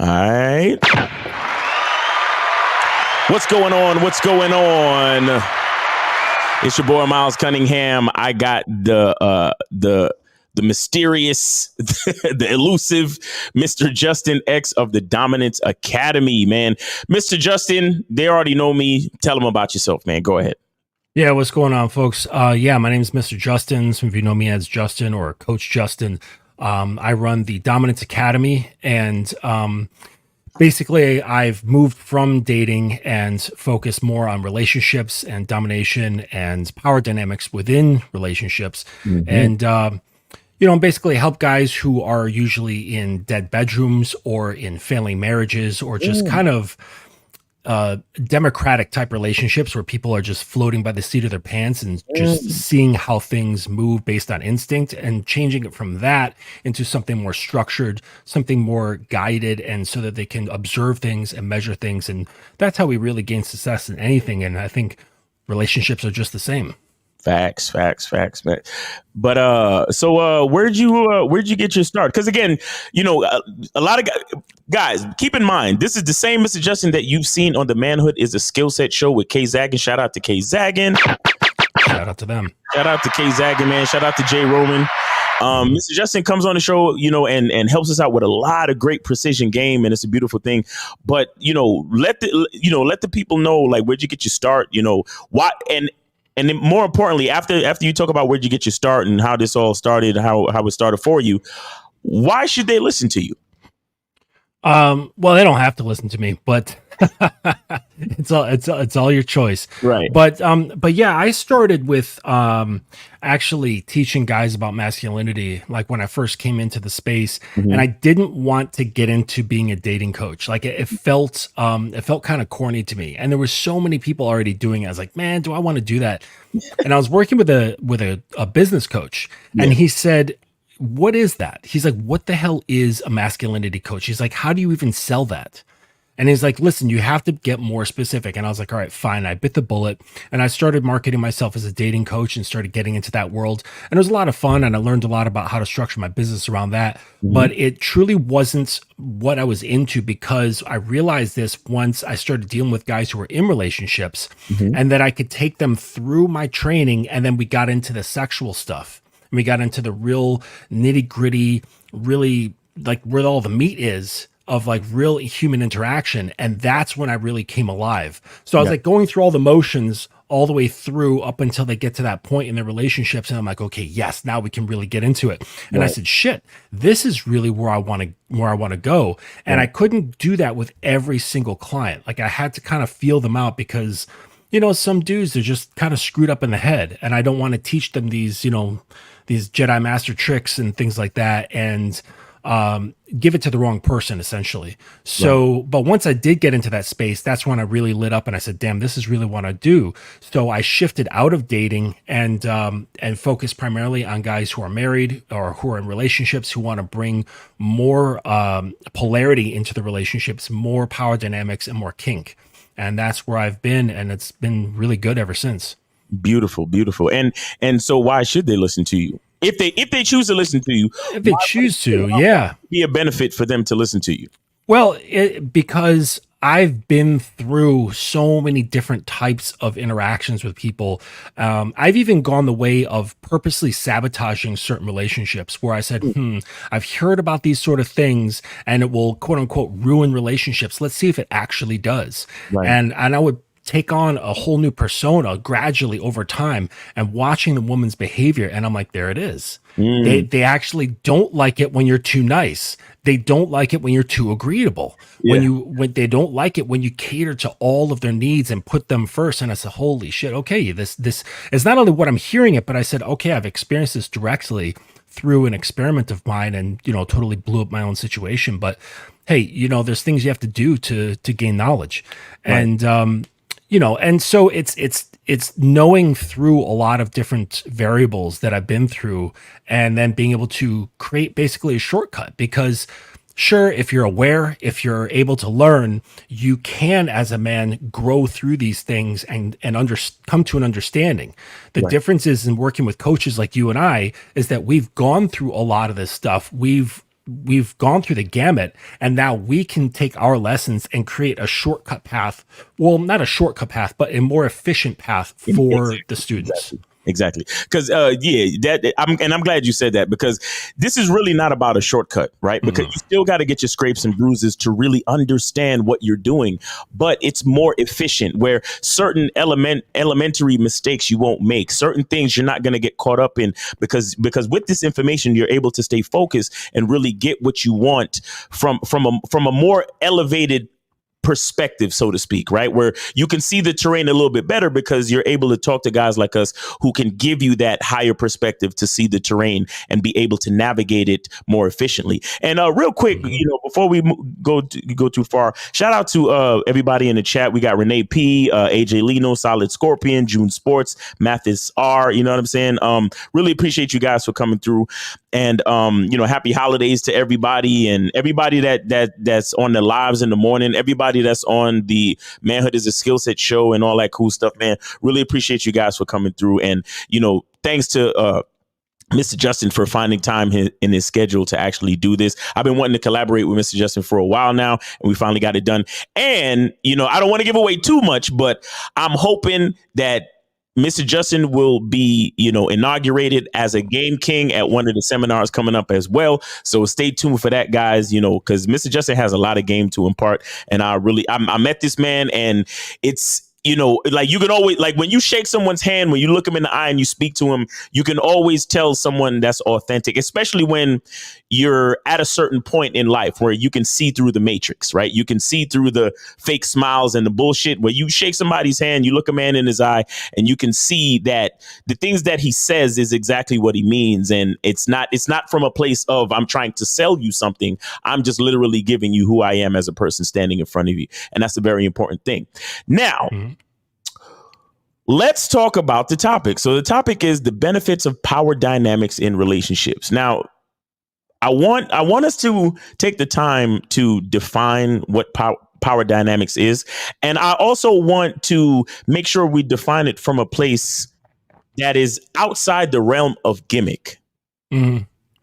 All right. What's going on? What's going on? It's your boy Miles Cunningham. I got the mysterious, the elusive Mr. Justin X of the Domincance Academy, man. Mr. Justin, they already know me. Tell them about yourself, man. Go ahead. Yeah, what's going on, folks? My name is Mr. Justin. Some of you know me as Justin or Coach Justin. I run the Domincance Academy, and basically I've moved from dating and focused more on relationships and domination and power dynamics within relationships. And basically help guys who are usually in dead bedrooms or in failing marriages or just kind of democratic type relationships where people are just floating by the seat of their pants and just seeing how things move based on instinct and changing it from that into something more structured, something more guided, and so that they can observe things and measure things. And that's how we really gain success in anything. And I think relationships are just the same. Facts, man. But so where'd you get your start? Because again, a lot of guys, keep in mind, this is the same Mr. Justin that you've seen on the Manhood is a Skill Set show with K Zaggin. Shout out to K Zaggin. Shout out to them. Shout out to K Zaggin, man. Shout out to Jay Roman. Mr. Justin comes on the show, and helps us out with a lot of great precision game, and it's a beautiful thing. But let the people know, like, where'd you get your start? Why and then more importantly, after you talk about where'd you get your start and how this all started, how it started for you, why should they listen to you? Well, they don't have to listen to me, but it's all your choice. Right. But yeah, I started with actually teaching guys about masculinity, like when I first came into the space, and I didn't want to get into being a dating coach. Like it felt kind of corny to me. And there were so many people already doing it. I was like, man, do I want to do that? And I was working with a business coach, and he said, what is that? He's like, what the hell is a masculinity coach? He's like, how do you even sell that? And he's like, listen, you have to get more specific. And I was like, all right, fine. I bit the bullet and I started marketing myself as a dating coach and started getting into that world. And it was a lot of fun. And I learned a lot about how to structure my business around that. But it truly wasn't what I was into, because I realized this once I started dealing with guys who were in relationships, and that I could take them through my training. And then we got into the sexual stuff. We got into the real nitty gritty, really like where all the meat is of like real human interaction. And that's when I really came alive. So I was like going through all the motions all the way through up until they get to that point in their relationships. And I'm like, okay, yes, now we can really get into it. And I said, shit, this is really where I want to go. And I couldn't do that with every single client. Like I had to kind of feel them out, because some dudes, they're just kind of screwed up in the head. And I don't want to teach them these Jedi Master tricks and things like that, and give it to the wrong person, essentially. So, but once I did get into that space, that's when I really lit up and I said, damn, this is really what I do. So I shifted out of dating and focused primarily on guys who are married or who are in relationships, who want to bring more polarity into the relationships, more power dynamics and more kink. And that's where I've been, and it's been really good ever since. Beautiful. And so why should they listen to you? If they choose to listen to you, if they choose to, yeah, be a benefit for them to listen to you. Well, because I've been through so many different types of interactions with people. I've even gone the way of purposely sabotaging certain relationships where I said, I've heard about these sort of things and it will quote unquote ruin relationships. Let's see if it actually does. Right. And I would take on a whole new persona gradually over time and watching the woman's behavior. And I'm like, there it is. They actually don't like it when you're too nice. They don't like it when you're too agreeable. When they don't like it when you cater to all of their needs and put them first. And I said, holy shit. Okay. This is not only what I'm hearing it, but I said, okay, I've experienced this directly through an experiment of mine and, totally blew up my own situation. But hey, there's things you have to do to gain knowledge. Right. And so it's knowing through a lot of different variables that I've been through and then being able to create basically a shortcut, because sure, if you're aware, if you're able to learn, you can, as a man, grow through these things and come to an understanding. The difference is in working with coaches like you and I is that we've gone through a lot of this stuff. We've we've gone through the gamut, and now we can take our lessons and create a shortcut path. Well, not a shortcut path, but a more efficient path for the students. Exactly. Because I'm glad you said that, because this is really not about a shortcut, right? Because you still got to get your scrapes and bruises to really understand what you're doing, but it's more efficient, where certain elementary mistakes you won't make, certain things you're not going to get caught up in, because with this information you're able to stay focused and really get what you want from a more elevated perspective, so to speak, right? Where you can see the terrain a little bit better because you're able to talk to guys like us who can give you that higher perspective to see the terrain and be able to navigate it more efficiently. And real quick, before we go too far, shout out to everybody in the chat. We got Renee P, AJ Lino, Solid Scorpion, June Sports, Mathis R. You know what I'm saying? Really appreciate you guys for coming through. And happy holidays to everybody, and everybody that's on the lives in the morning, everybody that's on the Manhood is a Skill Set show and all that cool stuff, man. Really appreciate you guys for coming through. And thanks to Mr. Justin for finding time in his schedule to actually do this. I've been wanting to collaborate with Mr. Justin for a while now, and we finally got it done. And I don't want to give away too much, but I'm hoping that Mr. Justin will be, inaugurated as a game king at one of the seminars coming up as well. So stay tuned for that, guys, because Mr. Justin has a lot of game to impart. And I met this man, and it's, like you can always, like when you shake someone's hand, when you look him in the eye and you speak to him, you can always tell someone that's authentic, especially when you're at a certain point in life where you can see through the matrix, right? You can see through the fake smiles and the bullshit. Where you shake somebody's hand, you look a man in his eye, and you can see that the things that he says is exactly what he means. And it's not from a place of I'm trying to sell you something. I'm just literally giving you who I am as a person standing in front of you. And that's a very important thing. Now, let's talk about the topic. So the topic is the benefits of power dynamics in relationships. Now, I want us to take the time to define what power dynamics is. And I also want to make sure we define it from a place that is outside the realm of gimmick.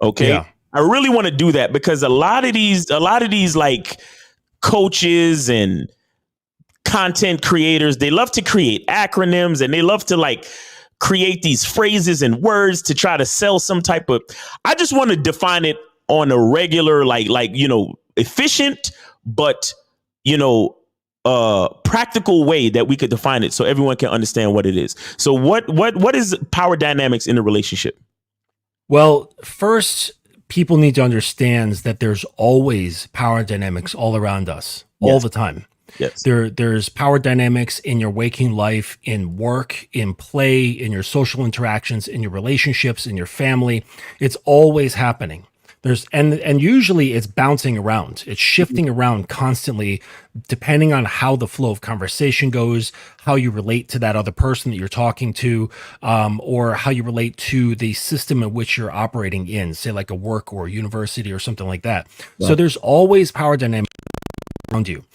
Okay. Yeah. I really want to do that because a lot of these like coaches and content creators, they love to create acronyms, and they love to like create these phrases and words to try to sell some type of, I just want to define it on a regular, efficient, but, practical way that we could define it so everyone can understand what it is. So what is power dynamics in a relationship? Well, first, people need to understand that there's always power dynamics all around us, all the time. Yes. There's power dynamics in your waking life, in work, in play, in your social interactions, in your relationships, in your family. It's always happening. And usually it's bouncing around. It's shifting around constantly, depending on how the flow of conversation goes, how you relate to that other person that you're talking to, or how you relate to the system in which you're operating in, say like a work or a university or something like that. Right. So there's always power dynamics around you.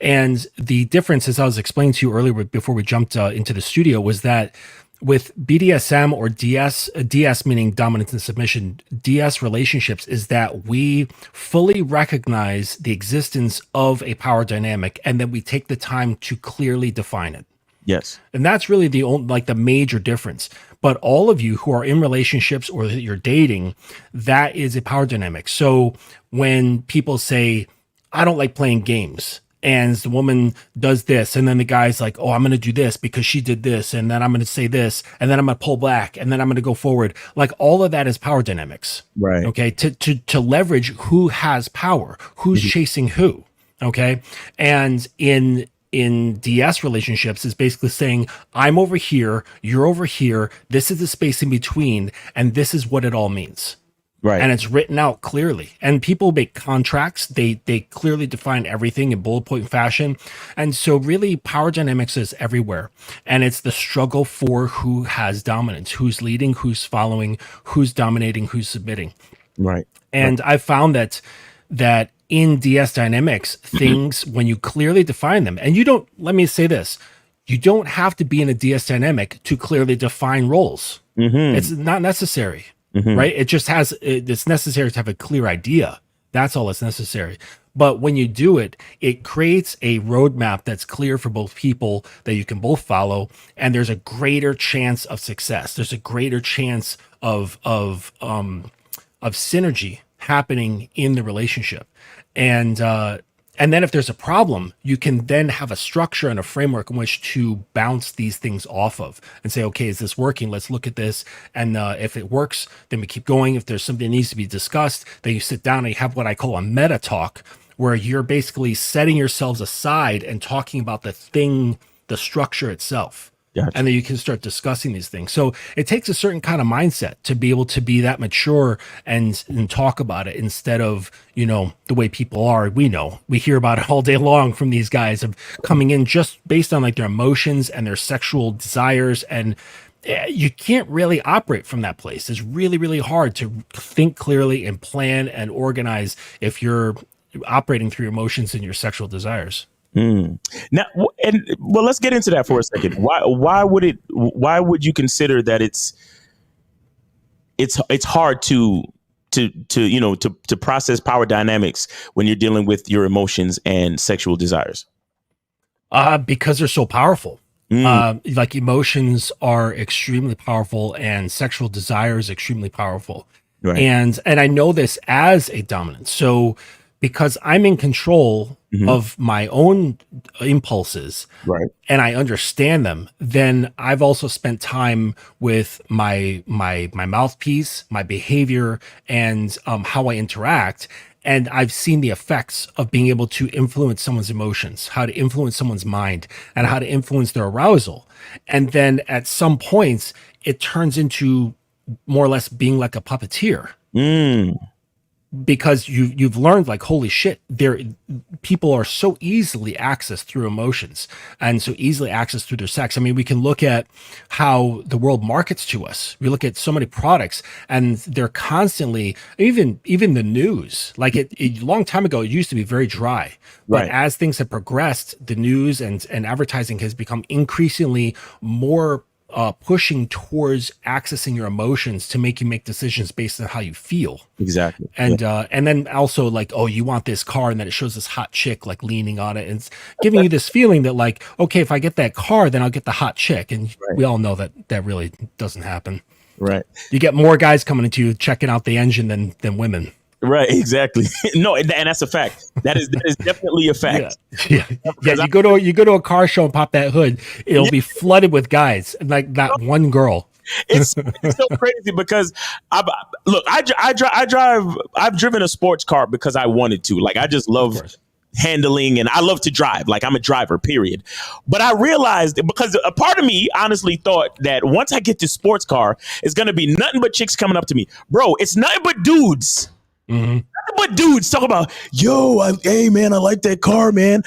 And the difference, as I was explaining to you earlier before we jumped into the studio, was that with BDSM or DS meaning dominance and submission, DS relationships is that we fully recognize the existence of a power dynamic, and then we take the time to clearly define it. Yes. And that's really the major difference. But all of you who are in relationships or that you're dating, that is a power dynamic. So when people say, I don't like playing games, and the woman does this, and then the guy's like, oh, I'm going to do this because she did this, and then I'm going to say this, and then I'm going to pull back, and then I'm going to go forward. Like all of that is power dynamics. Right. Okay. To leverage who has power, who's chasing who. Okay. And in DS relationships is basically saying, I'm over here, you're over here, this is the space in between, and this is what it all means. Right. And it's written out clearly. And people make contracts. They clearly define everything in bullet point fashion. And so really power dynamics is everywhere. And it's the struggle for who has dominance, who's leading, who's following, who's dominating, who's submitting. Right. And I found that in DS dynamics, things, when you clearly define them, and let me say this, you don't have to be in a DS dynamic to clearly define roles. It's not necessary. Right. It just it's necessary to have a clear idea That's all that's necessary. But when you do it, it creates a roadmap that's clear for both people that you can both follow, and there's a greater chance of success. There's a greater chance of synergy happening in the relationship. And then if there's a problem, you can then have a structure and a framework in which to bounce these things off of and say, okay, is this working? Let's look at this. And if it works, then we keep going. If there's something that needs to be discussed, then you sit down and you have what I call a meta talk, where you're basically setting yourselves aside and talking about the thing, the structure itself. Gotcha. And then you can start discussing these things. So it takes a certain kind of mindset to be able to be that mature and talk about it, instead of, the way people are. We hear about it all day long from these guys of coming in just based on like their emotions and their sexual desires. And you can't really operate from that place. It's really, really hard to think clearly and plan and organize if you're operating through your emotions and your sexual desires. Now, let's get into that for a second. Why would you consider that it's hard to process power dynamics when you're dealing with your emotions and sexual desires? Because they're so powerful. Like emotions are extremely powerful, and sexual desire is extremely powerful. Right. And I know this as a dominant. So because I'm in control of my own impulses, right, and I understand them, then I've also spent time with my mouthpiece, my behavior, and how I interact. And I've seen the effects of being able to influence someone's emotions, how to influence someone's mind, and how to influence their arousal. And then at some points, it turns into more or less being like a puppeteer. Because you've learned, like, holy shit, people are so easily accessed through emotions and so easily accessed through their sex. I mean, we can look at how the world markets to us. We look at so many products, and they're constantly, even the news, like a long time ago, it used to be very dry. But as things have progressed, the news and advertising has become increasingly more pushing towards accessing your emotions to make you make decisions based on how you feel. Exactly. And then also, like, oh, you want this car, and then it shows this hot chick like leaning on it, and it's giving you this feeling that, like, okay, if I get that car, then I'll get the hot chick. And we all know that really doesn't happen. Right. You get more guys coming into you checking out the engine than women. Right, exactly. No, and that's a fact. That is definitely a fact. Yeah. You go to a car show and pop that hood, it'll be flooded with guys, and like that one girl. It's so crazy because I've driven a sports car because I wanted to. Like, I just love handling, and I love to drive. Like, I'm a driver, period. But I realized, because a part of me honestly thought that once I get this sports car, it's going to be nothing but chicks coming up to me. Bro, it's nothing but dudes. Nothing but dudes talk about, hey man, I like that car, man.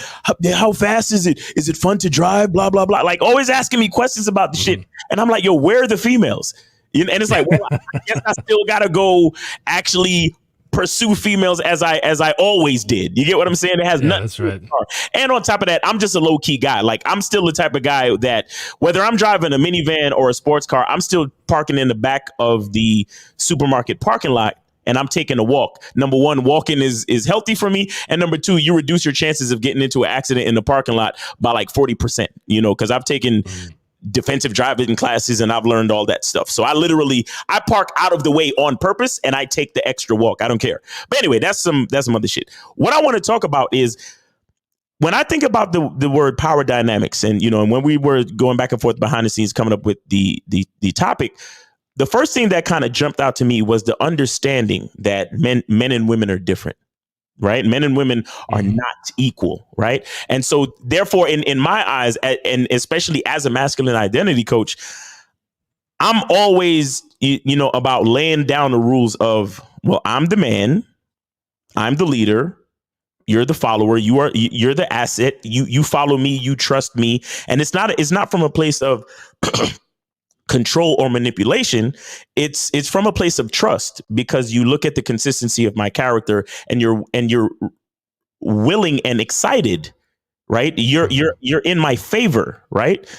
How fast is it? Is it fun to drive? Blah blah blah. Like, always asking me questions about the shit, and I'm like, yo, where are the females? And it's like, well, I guess I still gotta go actually pursue females as I always did. You get what I'm saying? It has nothing. That's right. And on top of that, I'm just a low key guy. Like, I'm still the type of guy that whether I'm driving a minivan or a sports car, I'm still parking in the back of the supermarket parking lot, and I'm taking a walk. Number one, walking is healthy for me. And number two, you reduce your chances of getting into an accident in the parking lot by like 40%, because I've taken defensive driving classes and I've learned all that stuff. So I park out of the way on purpose, and I take the extra walk. I don't care. But anyway, that's some other shit. What I want to talk about is, when I think about the word power dynamics, and, and when we were going back and forth behind the scenes coming up with the topic, the first thing that kind of jumped out to me was the understanding that men and women are different, right? Men and women are not equal, right? And so therefore, in my eyes, and especially as a masculine identity coach, I'm always, about laying down the rules of, well, I'm the man, I'm the leader, you're the follower, you're the asset, you follow me, you trust me. And it's not from a place of control or manipulation. It's from a place of trust, because you look at the consistency of my character, and you're willing and excited, right? You're in my favor, right?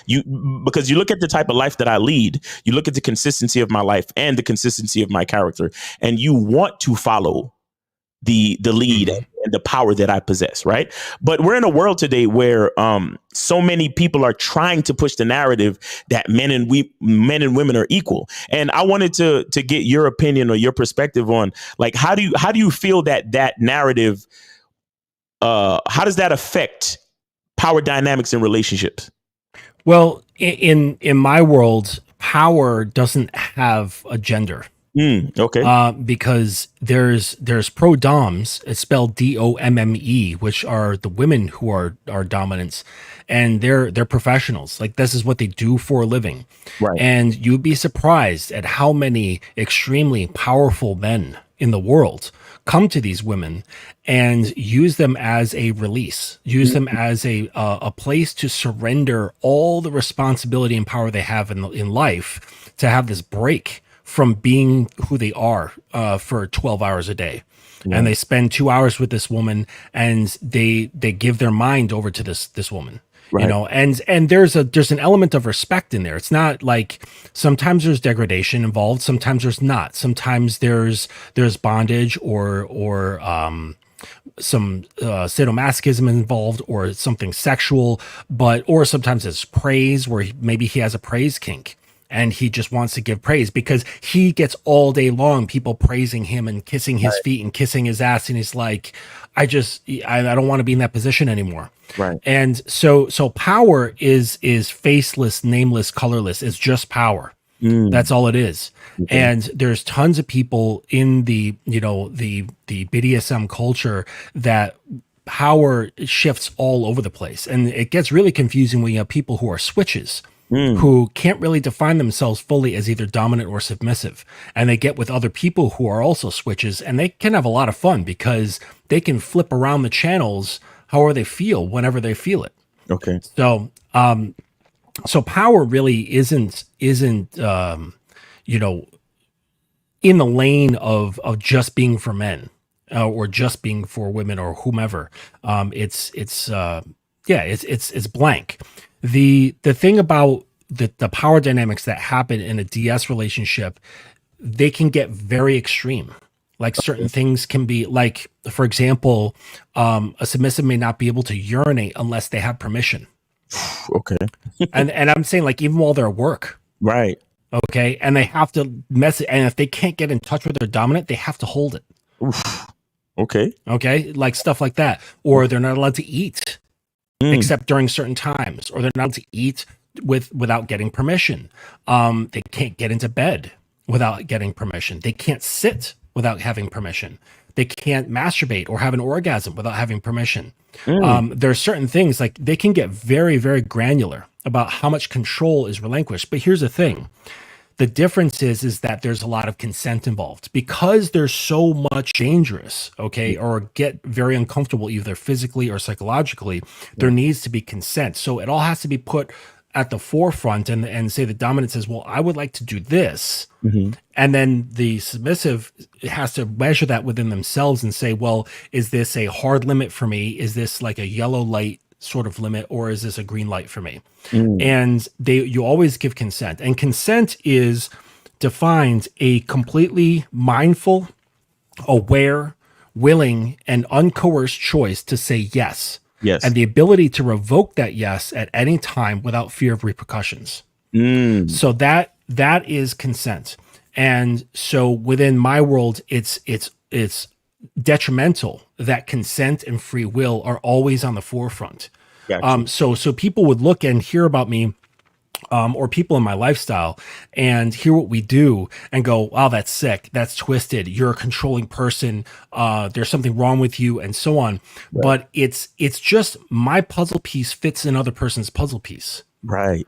Because you look at the type of life that I lead, you look at the consistency of my life and the consistency of my character, and you want to follow the lead Mhm. and the power that I possess, right? But we're in a world today where so many people are trying to push the narrative that men and women are equal. And I wanted to get your opinion or your perspective on, like, how do you feel that that narrative, how does that affect power dynamics in relationships? Well, in my world, power doesn't have a gender. Okay. Because there's pro doms. It's spelled DOMME, which are the women who are dominants, and they're professionals. Like, this is what they do for a living, Right. and you'd be surprised at how many extremely powerful men in the world come to these women and use them as a release, use them as a place to surrender all the responsibility and power they have in life, to have this break from being who they are for 12 hours a day. And Right. they spend 2 hours with this woman, and they give their mind over to this woman, you Right. know. And there's an element of respect in there. It's not like, sometimes there's degradation involved, sometimes there's not. Sometimes there's bondage or some sadomasochism involved, or something sexual, or sometimes it's praise, where maybe he has a praise kink and he just wants to give praise because he gets all day long people praising him and kissing his feet and kissing his ass, and he's like, I don't want to be in that position anymore. Right. And so power is faceless, nameless, colorless. It's just power. Mm. That's all it is. Okay. And there's tons of people in the BDSM culture that power shifts all over the place. And it gets really confusing when you have people who are switches, who can't really define themselves fully as either dominant or submissive. And they get with other people who are also switches, and they can have a lot of fun because they can flip around the channels however they feel, whenever they feel it. Okay. So power really isn't you know, in the lane of just being for men, or just being for women or whomever. It's blank. The thing about the power dynamics that happen in a DS relationship, they can get very extreme. Like, certain things can be like, for example, a submissive may not be able to urinate unless they have permission. Okay. And I'm saying, like, even while they're at work, Right. okay, and they have to mess it, and if they can't get in touch with their dominant, they have to hold it. Oof. Okay. Okay, like stuff like that. Or they're not allowed to eat Mm. except during certain times, or they're not allowed to eat without getting permission. They can't get into bed without getting permission. They can't sit without having permission. They can't masturbate or have an orgasm without having permission. There are certain things, like, they can get very, very granular about how much control is relinquished. But here's the thing. The difference is that there's a lot of consent involved, because there's so much dangerous, okay, or get very uncomfortable either physically or psychologically. There needs to be consent. So it all has to be put at the forefront, and say the dominant says, well, I would like to do this. Mm-hmm. And then the submissive has to measure that within themselves and say, well, is this a hard limit for me? Is this like a yellow light sort of limit, or is this a green light for me? And you always give consent, and consent is defined a completely mindful, aware, willing, and uncoerced choice to say yes, Yes. and the ability to revoke that yes at any time without fear of repercussions. So that is consent. And so within my world, it's detrimental that consent and free will are always on the forefront. Gotcha. So people would look and hear about me, or people in my lifestyle, and hear what we do and go, wow, that's sick, that's twisted, you're a controlling person, there's something wrong with you, and so on. Right. But it's just my puzzle piece fits another person's puzzle piece. Right.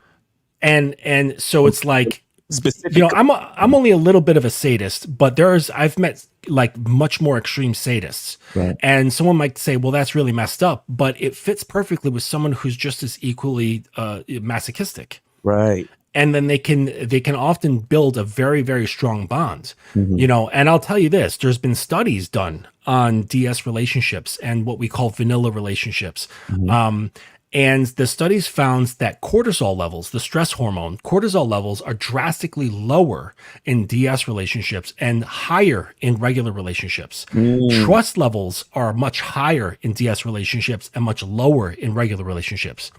And so it's like, Specific. you know, I'm only a little bit of a sadist, but I've met like much more extreme sadists. Right. And someone might say, well, that's really messed up, but it fits perfectly with someone who's just as equally masochistic. Right. And then they can often build a very, very strong bond. You know, and I'll tell you this, there's been studies done on DS relationships and what we call vanilla relationships. And the studies found that cortisol levels, the stress hormone, cortisol levels are drastically lower in DS relationships and higher in regular relationships. Mm. Trust levels are much higher in DS relationships and much lower in regular relationships.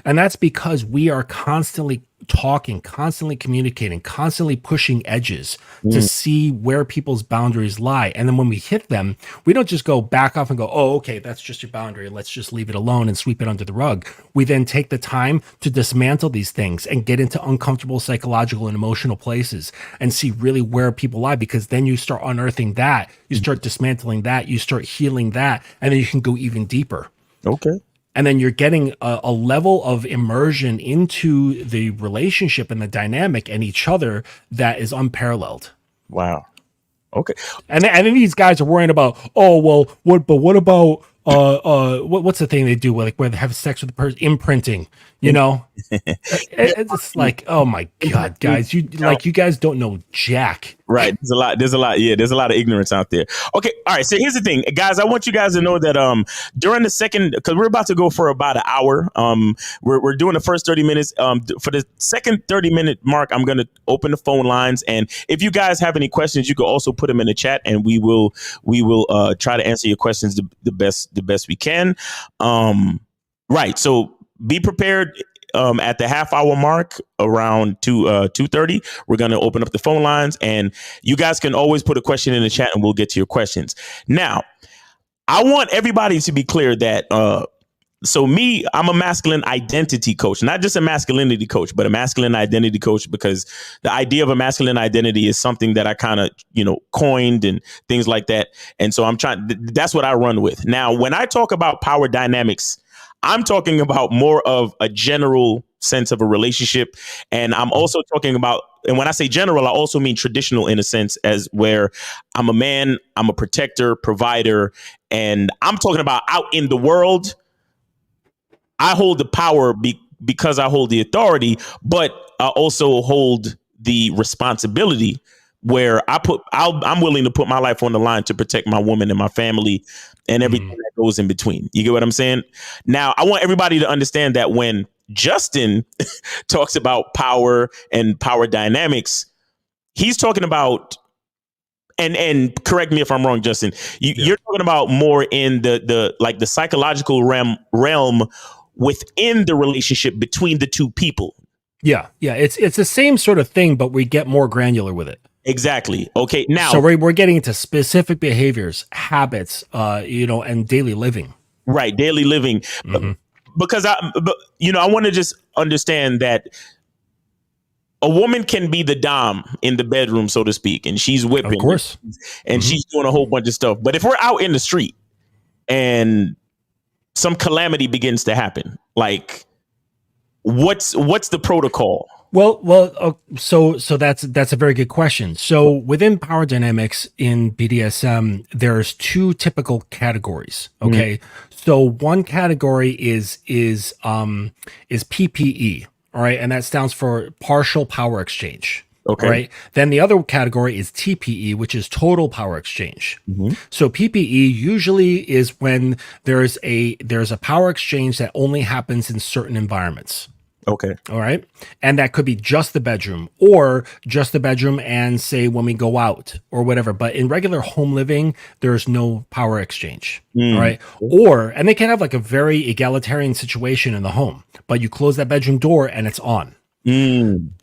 And that's because we are constantly talking, constantly communicating, constantly pushing edges to see where people's boundaries lie. And then when we hit them, we don't just go back off and go, oh, okay, that's just your boundary. Let's just leave it alone and sweep it under the rug. We then take the time to dismantle these things and get into uncomfortable psychological and emotional places and see really where people lie, because then you start unearthing that, you start dismantling that, you start healing that, and then you can go even deeper. Okay. And then you're getting a level of immersion into the relationship and the dynamic and each other that is unparalleled. Wow. Okay. And then these guys are worrying about, oh, well, what about what's the thing they do where they have sex with the person, imprinting, you know? It's like, oh my God, guys, you guys don't know jack. Right. There's a lot. Yeah. There's a lot of ignorance out there. Okay. All right. So here's the thing, guys. I want you guys to know that during the second, because we're about to go for about an hour. We're doing the first 30 minutes. For the second 30-minute mark, I'm going to open the phone lines. And if you guys have any questions, you can also put them in the chat, and we will try to answer your questions the best we can. Right. So be prepared. At the half hour mark around 2:30, we're going to open up the phone lines, and you guys can always put a question in the chat and we'll get to your questions. Now, I want everybody to be clear that I'm a masculine identity coach, not just a masculinity coach, but a masculine identity coach, because the idea of a masculine identity is something that I kind of, coined and things like that. And so that's what I run with. Now, when I talk about power dynamics, I'm talking about more of a general sense of a relationship. And I'm also talking about, and when I say general, I also mean traditional in a sense, as where I'm a man, I'm a protector, provider, and I'm talking about out in the world. I hold the power because I hold the authority, but I also hold the responsibility where I'm willing to put my life on the line to protect my woman and my family and everything that goes in between. You get what I'm saying? Now, I want everybody to understand that when Justin talks about power and power dynamics, he's talking about, and correct me if I'm wrong, Justin, you're talking about more in the psychological realm within the relationship between the two people. Yeah. It's the same sort of thing, but we get more granular with it. Exactly. Okay. Now, so we're getting into specific behaviors, habits, and daily living. Right. Daily living. Because I want to just understand that a woman can be the dom in the bedroom, so to speak, and she's whipping, of course, and she's doing a whole bunch of stuff. But if we're out in the street and some calamity begins to happen, like what's the protocol? Well, so that's a very good question. So within power dynamics in BDSM, there's two typical categories. Okay, so one category is PPE. All right, and that stands for partial power exchange. Okay. Right. Then the other category is TPE, which is total power exchange. So PPE usually is when there's a power exchange that only happens in certain environments. Okay. All right. And that could be just the bedroom, or just the bedroom and say when we go out or whatever. But in regular home living, there's no power exchange. All right. And they can have like a very egalitarian situation in the home, but you close that bedroom door and it's on.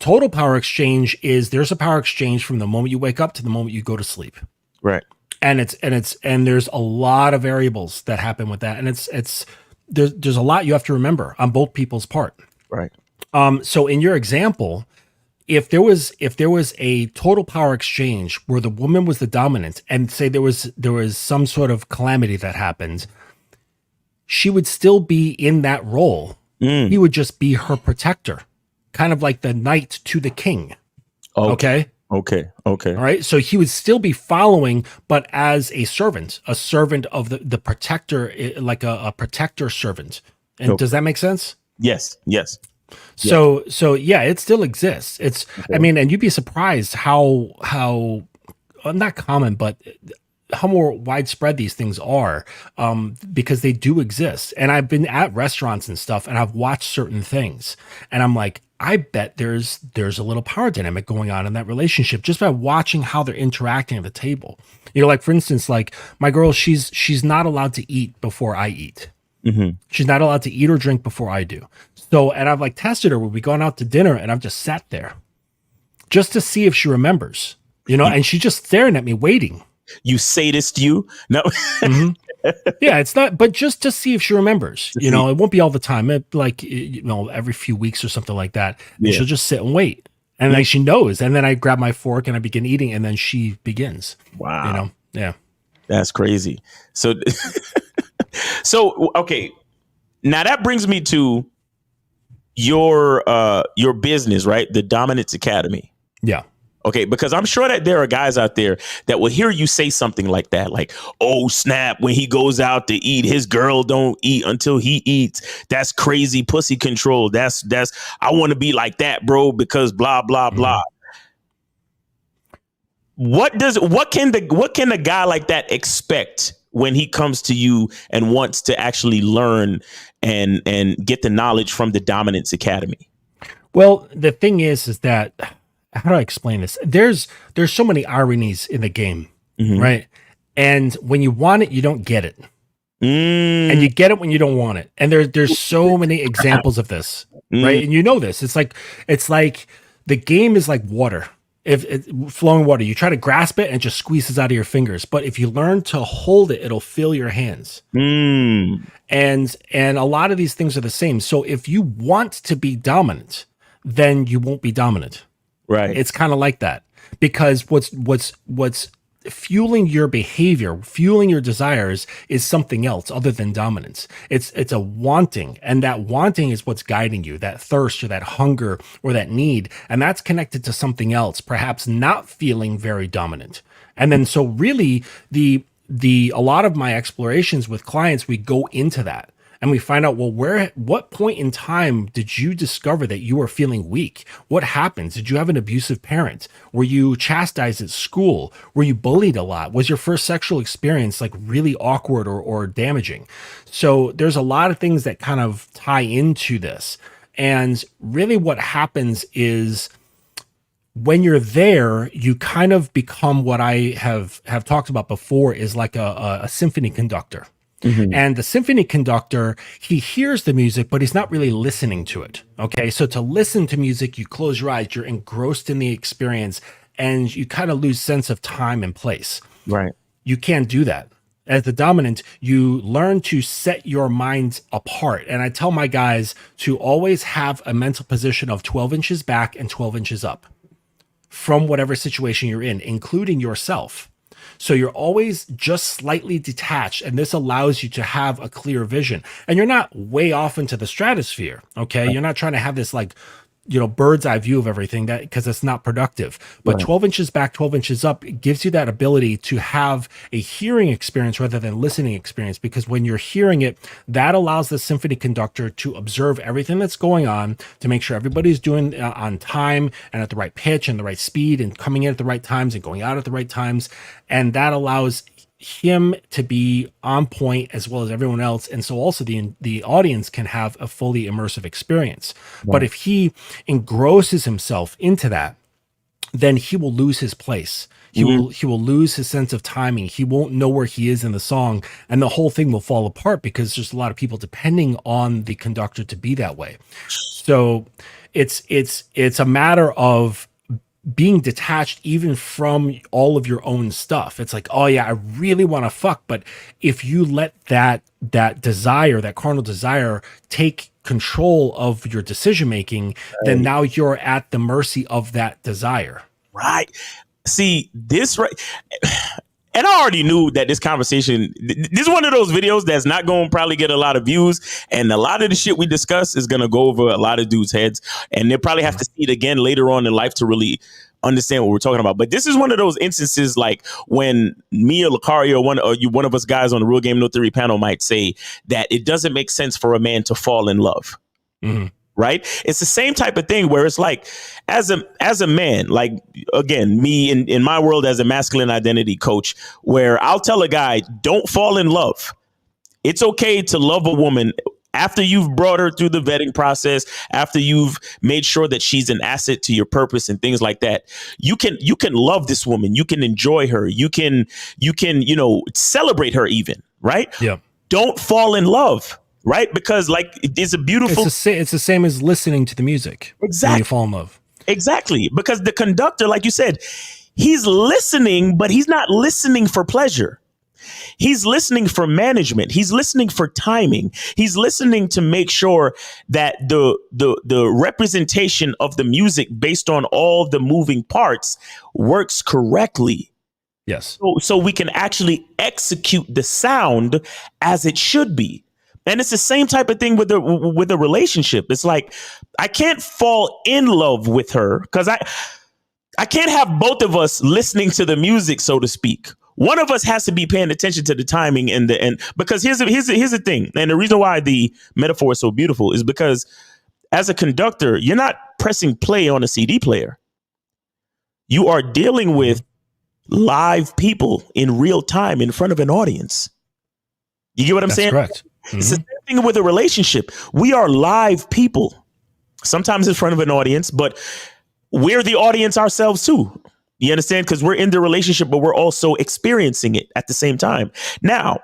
Total power exchange is there's a power exchange from the moment you wake up to the moment you go to sleep. Right. And there's a lot of variables that happen with that. And there's a lot you have to remember on both people's part. Right. So in your example, if there was a total power exchange where the woman was the dominant, and say there was some sort of calamity that happened, she would still be in that role. He would just be her protector, kind of like the knight to the king. Okay. Okay. All right. So he would still be following, but as a servant of the protector, like a protector servant. And does that make sense? Yes. So yeah, it still exists. It's, I mean, and you'd be surprised how not common, but more widespread these things are, because they do exist. And I've been at restaurants and stuff, and I've watched certain things, and I'm like, I bet there's a little power dynamic going on in that relationship just by watching how they're interacting at the table. You know, like for instance, like my girl, she's not allowed to eat before I eat. She's not allowed to eat or drink before I do. So, and I've like tested her when we gone out to dinner, and I've just sat there just to see if she remembers, you know, and she's just staring at me waiting. You sadist, you. No. Yeah, it's not, but just to see if she remembers, you know, it won't be all the time. It, like, you know, every few weeks or something like that. And she'll just sit and wait. And then she knows. And then I grab my fork and I begin eating, and then she begins. Wow. You know? Yeah. That's crazy. So, so, okay. Now that brings me to your business, right? The Domincance Academy. Yeah. Okay, because I'm sure that there are guys out there that will hear you say something like that, like, oh, snap, when he goes out to eat, his girl don't eat until he eats. That's crazy pussy control. That's I want to be like that, bro, because blah, blah, blah. What can a guy like that expect when he comes to you and wants to actually learn and get the knowledge from the Domincance Academy? Well, the thing is that, how do I explain this? There's so many ironies in the game, right? And when you want it, you don't get it. And you get it when you don't want it. And there's so many examples of this, right? And you know this. It's like the game is like water. If flowing water, you try to grasp it and it just squeezes out of your fingers. But if you learn to hold it, it'll fill your hands. And a lot of these things are the same. So if you want to be dominant, then you won't be dominant. Right. It's kind of like that, because what's fueling your behavior, fueling your desires is something else other than dominance. It's a wanting, and that wanting is what's guiding you, that thirst or that hunger or that need, and that's connected to something else, perhaps not feeling very dominant. And then so really a lot of my explorations with clients, we go into that. And we find out, well, what point in time did you discover that you were feeling weak? What happened? Did you have an abusive parent? Were you chastised at school? Were you bullied a lot? Was your first sexual experience like really awkward or damaging? So there's a lot of things that kind of tie into this. And really what happens is, when you're there, you kind of become what I have talked about before, is like a symphony conductor. And the symphony conductor, he hears the music, but he's not really listening to it. Okay. So to listen to music, you close your eyes, you're engrossed in the experience, and you kind of lose sense of time and place. Right. You can't do that. As the dominant, you learn to set your mind apart. And I tell my guys to always have a mental position of 12 inches back and 12 inches up from whatever situation you're in, including yourself. So you're always just slightly detached, and this allows you to have a clear vision. And you're not way off into the stratosphere, okay? You're not trying to have this like, you know, bird's eye view of everything, that because it's not productive. But 12 inches back, 12 inches up, it gives you that ability to have a hearing experience rather than listening experience, because when you're hearing it, that allows the symphony conductor to observe everything that's going on, to make sure everybody's doing on time and at the right pitch and the right speed and coming in at the right times and going out at the right times. And that allows him to be on point as well as everyone else, and so also the audience can have a fully immersive experience. But if he engrosses himself into that, then he will lose his place. He will lose his sense of timing. He won't know where he is in the song, and the whole thing will fall apart because there's a lot of people depending on the conductor to be that way. So it's a matter of being detached even from all of your own stuff. It's like, oh yeah, I really want to fuck. But if you let that desire, that carnal desire, take control of your decision-making, then now you're at the mercy of that desire. Right. See, this right. And I already knew that this conversation, this is one of those videos that's not going to probably get a lot of views. And a lot of the shit we discuss is going to go over a lot of dudes' heads. And they'll probably have to see it again later on in life to really understand what we're talking about. But this is one of those instances like when me or Lucario, one of us guys on the Real Game No Theory panel might say that it doesn't make sense for a man to fall in love. right? It's the same type of thing where it's like, as a man, like, again, me in my world as a masculine identity coach, where I'll tell a guy, don't fall in love. It's okay to love a woman after you've brought her through the vetting process, after you've made sure that she's an asset to your purpose and things like that. You can love this woman. You can enjoy her. You can celebrate her even, right? Yeah. Don't fall in love. Right, because like it's a beautiful. It's the same as listening to the music. Exactly. When you fall in love. Exactly, because the conductor, like you said, he's listening, but he's not listening for pleasure. He's listening for management. He's listening for timing. He's listening to make sure that the representation of the music based on all the moving parts works correctly. Yes. So we can actually execute the sound as it should be. And it's the same type of thing with the relationship. It's like, I can't fall in love with her because I can't have both of us listening to the music, so to speak. One of us has to be paying attention to the timing and because here's the thing. And the reason why the metaphor is so beautiful is because as a conductor, you're not pressing play on a CD player. You are dealing with live people in real time in front of an audience. You get what I'm saying? Correct. It's the same thing with a relationship. We are live people, sometimes in front of an audience, but we're the audience ourselves too. You understand? Because we're in the relationship, but we're also experiencing it at the same time. Now,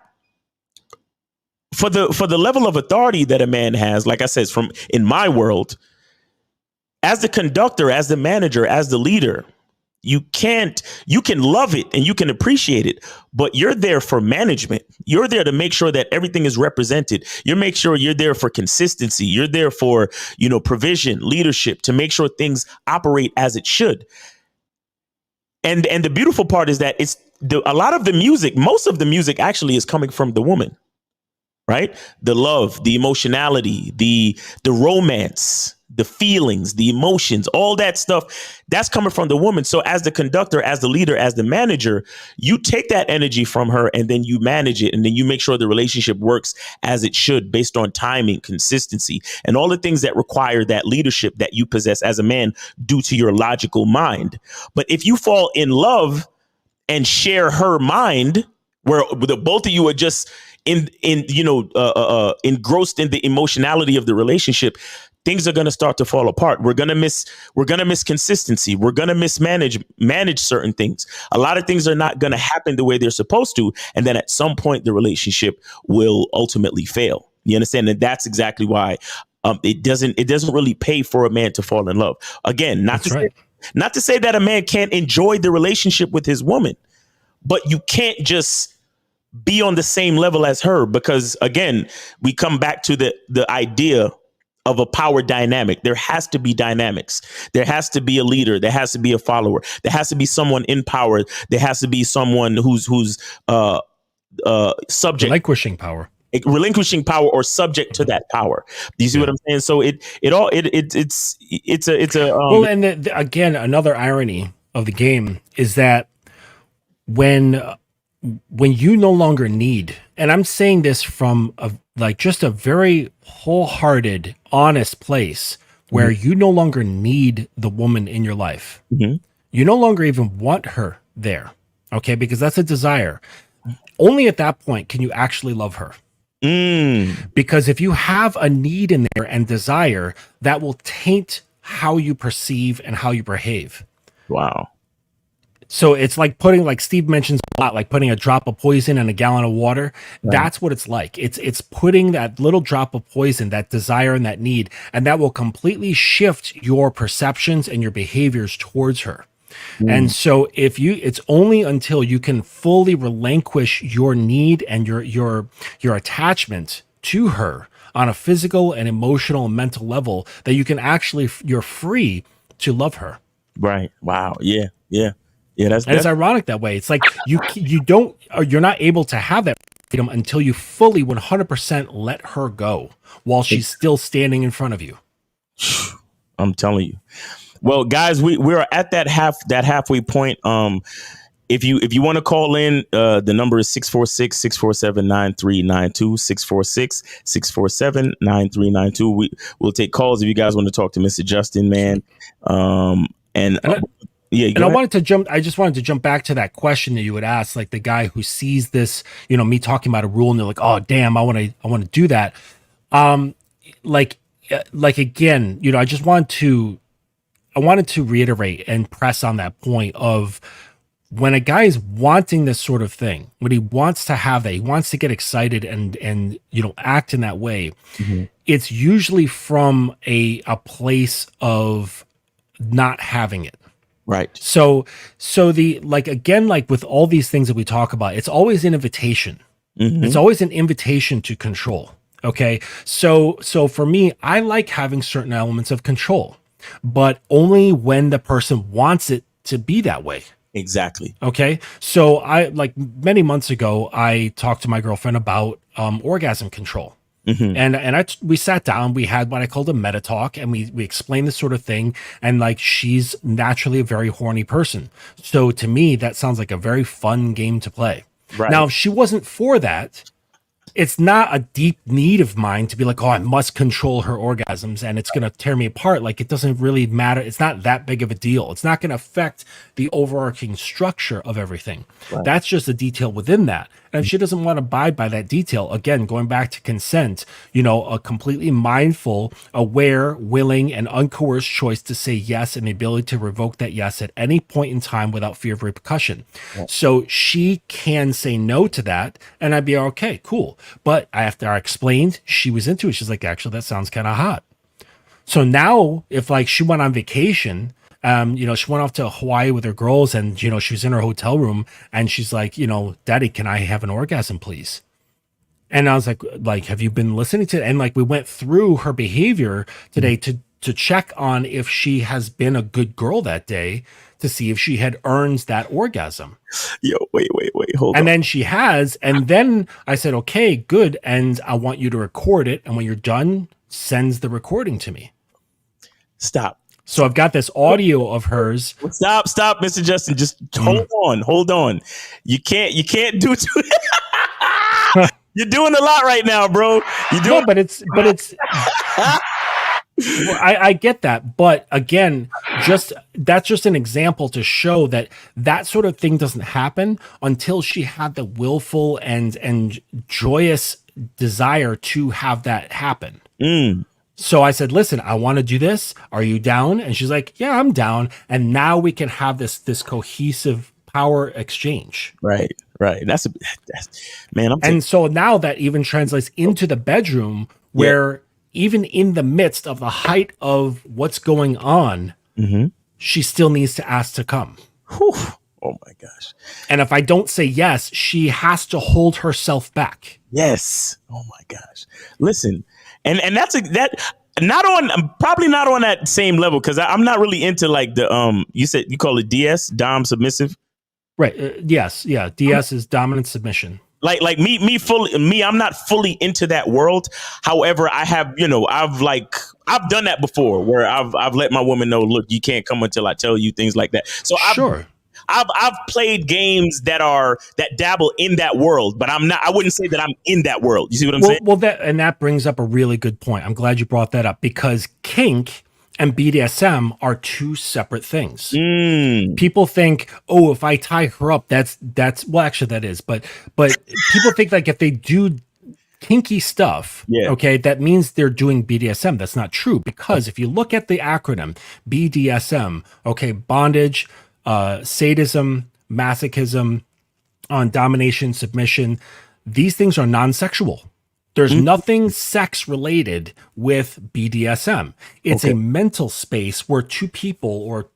for the level of authority that a man has, like I said, from in my world, as the conductor, as the manager, as the leader, you can love it and you can appreciate it, but you're there for management. You're there to make sure that everything is represented. Make sure you're there for consistency. You're there for, provision, leadership, to make sure things operate as it should. And the beautiful part is that a lot of the music, most of the music actually is coming from the woman, right? The love, the emotionality, the romance, the feelings, the emotions, all that stuff, that's coming from the woman. So as the conductor, as the leader, as the manager, you take that energy from her and then you manage it. And then you make sure the relationship works as it should based on timing, consistency, and all the things that require that leadership that you possess as a man due to your logical mind. But if you fall in love and share her mind, where the both of you are just engrossed in the emotionality of the relationship, things are going to start to fall apart. We're going to miss consistency. We're going to manage certain things. A lot of things are not going to happen the way they're supposed to. And then at some point, the relationship will ultimately fail. You understand? And that's exactly why it doesn't really pay for a man to fall in love. Again, not to say that a man can't enjoy the relationship with his woman, but you can't just be on the same level as her, because again, we come back to the idea of a power dynamic. There has to be dynamics. There has to be a leader. There has to be a follower. There has to be someone in power. There has to be someone who's subject, relinquishing power or subject to that power. Do you see what I'm saying? So well, and again, another irony of the game is that when you no longer need, and I'm saying this from just a very wholehearted, honest place where you no longer need the woman in your life. Mm-hmm. You no longer even want her there. Okay. Because that's a desire. Only at that point can you actually love her. Because if you have a need in there and desire, that will taint how you perceive and how you behave. Wow. So it's like putting, like Steve mentions a lot, like putting a drop of poison in a gallon of water. Right. That's what it's like. It's putting that little drop of poison, that desire and that need, and that will completely shift your perceptions and your behaviors towards her. And so it's only until you can fully relinquish your need and your attachment to her on a physical and emotional and mental level that you can you're free to love her. Right. Wow. Yeah. It's ironic that way. It's like you're not able to have that freedom until you fully 100% let her go while she's still standing in front of you. I'm telling you. Well, guys, we're at that halfway point. if you want to call in, the number is 646-647-9392, 646-647-9392. We'll take calls if you guys want to talk to Mr. Justin, man. And yeah, and I just wanted to jump back to that question that you would ask, like the guy who sees this, me talking about a rule and they're like, oh damn, I want to do that. Like again, I wanted to reiterate and press on that point of when a guy is wanting this sort of thing, when he wants to have that, he wants to get excited and act in that way. Mhm. It's usually from a place of not having it. Right. So again, like with all these things that we talk about, it's always an invitation. Mhm. It's always an invitation to control. Okay. So for me, I like having certain elements of control, but only when the person wants it to be that way. Exactly. Okay. So many months ago, I talked to my girlfriend about orgasm control. Mhm. And we sat down, we had what I called a meta talk, and we explained this sort of thing. And like, she's naturally a very horny person. So to me, that sounds like a very fun game to play. Right. Now, if she wasn't for that, it's not a deep need of mine to be like, oh, I must control her orgasms and it's going to tear me apart. Like, it doesn't really matter. It's not that big of a deal. It's not going to affect the overarching structure of everything. Right. That's just a detail within that. And if she doesn't want to abide by that detail, again, going back to consent, a completely mindful, aware, willing, and uncoerced choice to say yes and the ability to revoke that yes at any point in time without fear of repercussion. Right. So she can say no to that, and I'd be okay, cool. But after I explained, she was into it. She's like, actually, that sounds kind of hot. So now, if like she went on vacation, she went off to Hawaii with her girls, and she was in her hotel room, and she's like, Daddy, can I have an orgasm, please? And I was like, have you been listening to it? And like, we went through her behavior today to check on if she has been a good girl that day, to see if she had earned that orgasm. Yo, wait, hold on. And then she has, and then I said, okay, good. And I want you to record it. And when you're done, sends the recording to me. Stop. So I've got this audio of hers. Stop, Mr. Justin. Just hold on. You can't do too. You're doing a lot right now, bro. No, but it's I get that, but again, that's just an example to show that sort of thing doesn't happen until she had the willful and joyous desire to have that happen. So I said, listen, I want to do this. Are you down? And she's like, yeah, I'm down. And now we can have this cohesive power exchange. Right. That's man. And so now that even translates into the bedroom where even in the midst of the height of what's going on, she still needs to ask to come. Whew. Oh my gosh. And if I don't say yes, she has to hold herself back. Yes. Oh my gosh. Listen, and that's not on, probably not on that same level, because I'm not really into like the you said you call it DS, dom submissive. Right. Yes. Yeah. DS is dominant submission. Like me, I'm not fully into that world. However, I have, I've done that before, where I've let my woman know, look, you can't come until I tell you, things like that. So I've played games that dabble in that world, but I wouldn't say that I'm in that world. You see what I'm saying? Well, that brings up a really good point. I'm glad you brought that up, because kink and BDSM are two separate things. People think, oh, if I tie her up, that's well, actually that is, but people think like if they do kinky stuff, okay, that means they're doing BDSM. That's not true, because if you look at the acronym BDSM, okay, bondage, sadism, masochism, on domination, submission, these things are non-sexual. There's nothing sex related with BDSM. It's a mental space where two or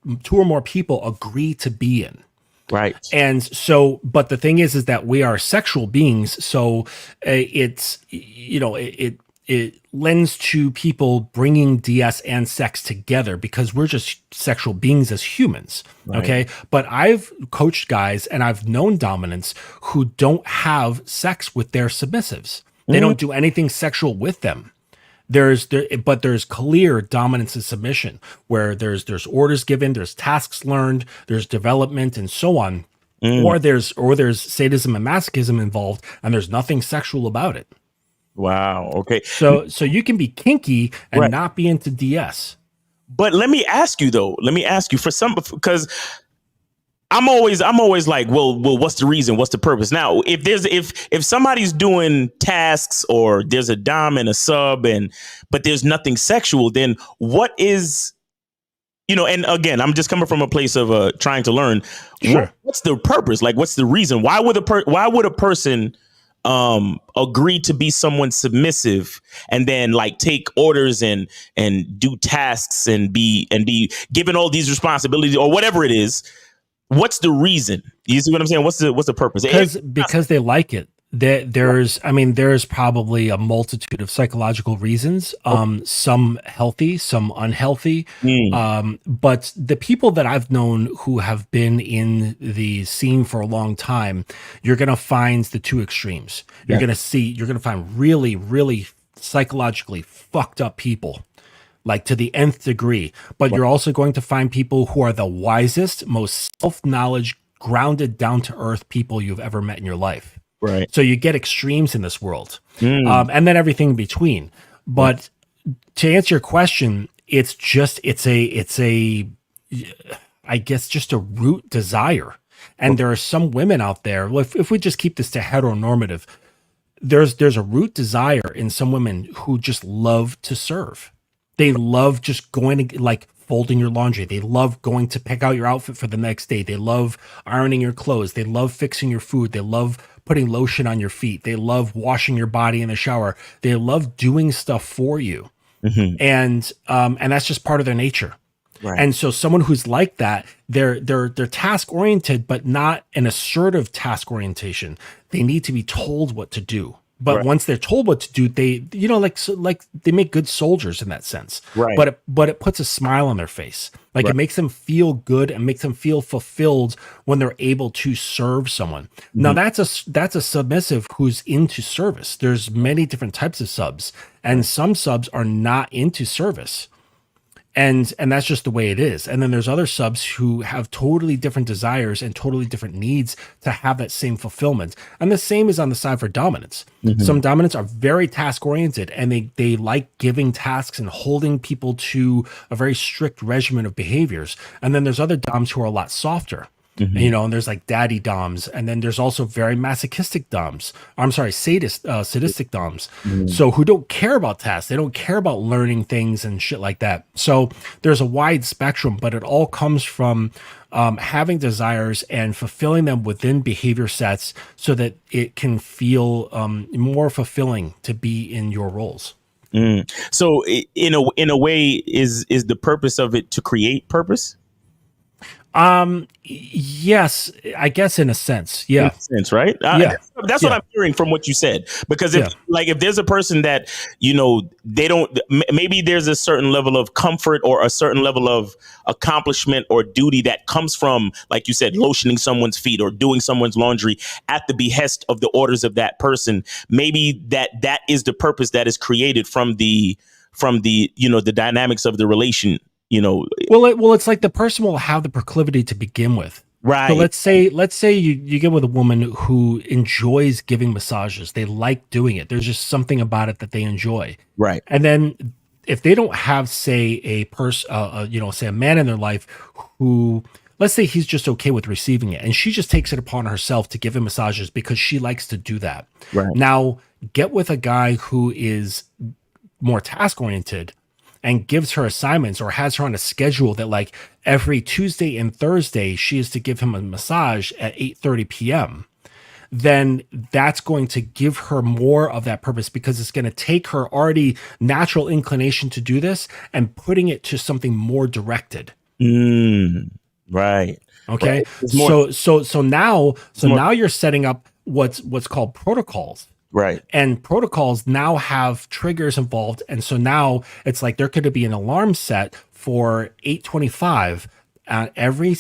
more people agree to be in. Right. And so, but the thing is that we are sexual beings. So it's, it lends to people bringing DS and sex together, because we're just sexual beings as humans. Right. Okay. But I've coached guys and I've known dominants who don't have sex with their submissives. They don't do anything sexual with them. But there's clear dominance and submission, where there's orders given, there's tasks learned, there's development, and so on. Mm. Or there's sadism and masochism involved, and there's nothing sexual about it. Wow. Okay. So you can be kinky and Right. not be into DS. But let me ask you though. Let me ask you for some, because I'm always like, well, what's the reason? What's the purpose? Now, if somebody's doing tasks, or there's a dom and a sub, but there's nothing sexual, then what is, and again, I'm just coming from a place of trying to learn. Sure. What's the purpose? Like, what's the reason? Why would a person agree to be someone submissive, and then like take orders and do tasks and be given all these responsibilities or whatever it is? What's the reason? You see what I'm saying? What's the purpose? Because they like it. There's probably a multitude of psychological reasons. Some healthy, some unhealthy. But the people that I've known who have been in the scene for a long time, you're gonna find the two extremes. You're gonna find really, really psychologically fucked up people, like to the nth degree. But you're also going to find people who are the wisest, most self-knowledge, grounded, down-to-earth people you've ever met in your life. Right. So you get extremes in this world, and then everything in between. But to answer your question, it's a, I guess, just a root desire. And there are some women out there, if we just keep this to heteronormative, there's a root desire in some women who just love to serve. They love just going to, like, folding your laundry. They love going to pick out your outfit for the next day. They love ironing your clothes. They love fixing your food. They love putting lotion on your feet. They love washing your body in the shower. They love doing stuff for you. And that's just part of their nature. Right. And so someone who's like that, they're task oriented, but not an assertive task orientation. They need to be told what to do. But once they're told what to do, they, like they make good soldiers in that sense. Right. But it puts a smile on their face. Like, it makes them feel good and makes them feel fulfilled when they're able to serve someone. Now that's a submissive who's into service. There's many different types of subs, and some subs are not into service. And that's just the way it is. And then there's other subs who have totally different desires and totally different needs to have that same fulfillment. And the same is on the side for dominants. Some dominants are very task oriented, and they like giving tasks and holding people to a very strict regimen of behaviors. And then there's other doms who are a lot softer. And there's like daddy doms, and then there's also very masochistic doms. I'm sorry, sadistic doms. So who don't care about tasks, they don't care about learning things and shit like that. So there's a wide spectrum, but it all comes from having desires and fulfilling them within behavior sets, so that it can feel more fulfilling to be in your roles. So in a way, is the purpose of it to create purpose? Yes, I guess in a sense. Yeah. In a sense, right? That's what I'm hearing from what you said. Because if there's a person that, they don't, maybe there's a certain level of comfort or a certain level of accomplishment or duty that comes from, like you said, lotioning someone's feet or doing someone's laundry at the behest of the orders of that person. Maybe that is the purpose that is created from the the dynamics of the relation. Well, it's like the person will have the proclivity to begin with. Right. So let's say you get with a woman who enjoys giving massages. They like doing it. There's just something about it that they enjoy. Right. And then if they don't have, say, a person, say a man in their life who, let's say he's just okay with receiving it, and she just takes it upon herself to give him massages because she likes to do that. Right. Now, get with a guy who is more task oriented and gives her assignments, or has her on a schedule that, like, every Tuesday and Thursday she is to give him a massage at 8:30 p.m., then that's going to give her more of that purpose, because it's going to take her already natural inclination to do this and putting it to something more directed. Right. Okay. Right. So now you're setting up what's called protocols. Right. And protocols now have triggers involved. And so now it's like there could be an alarm set for 8:25, every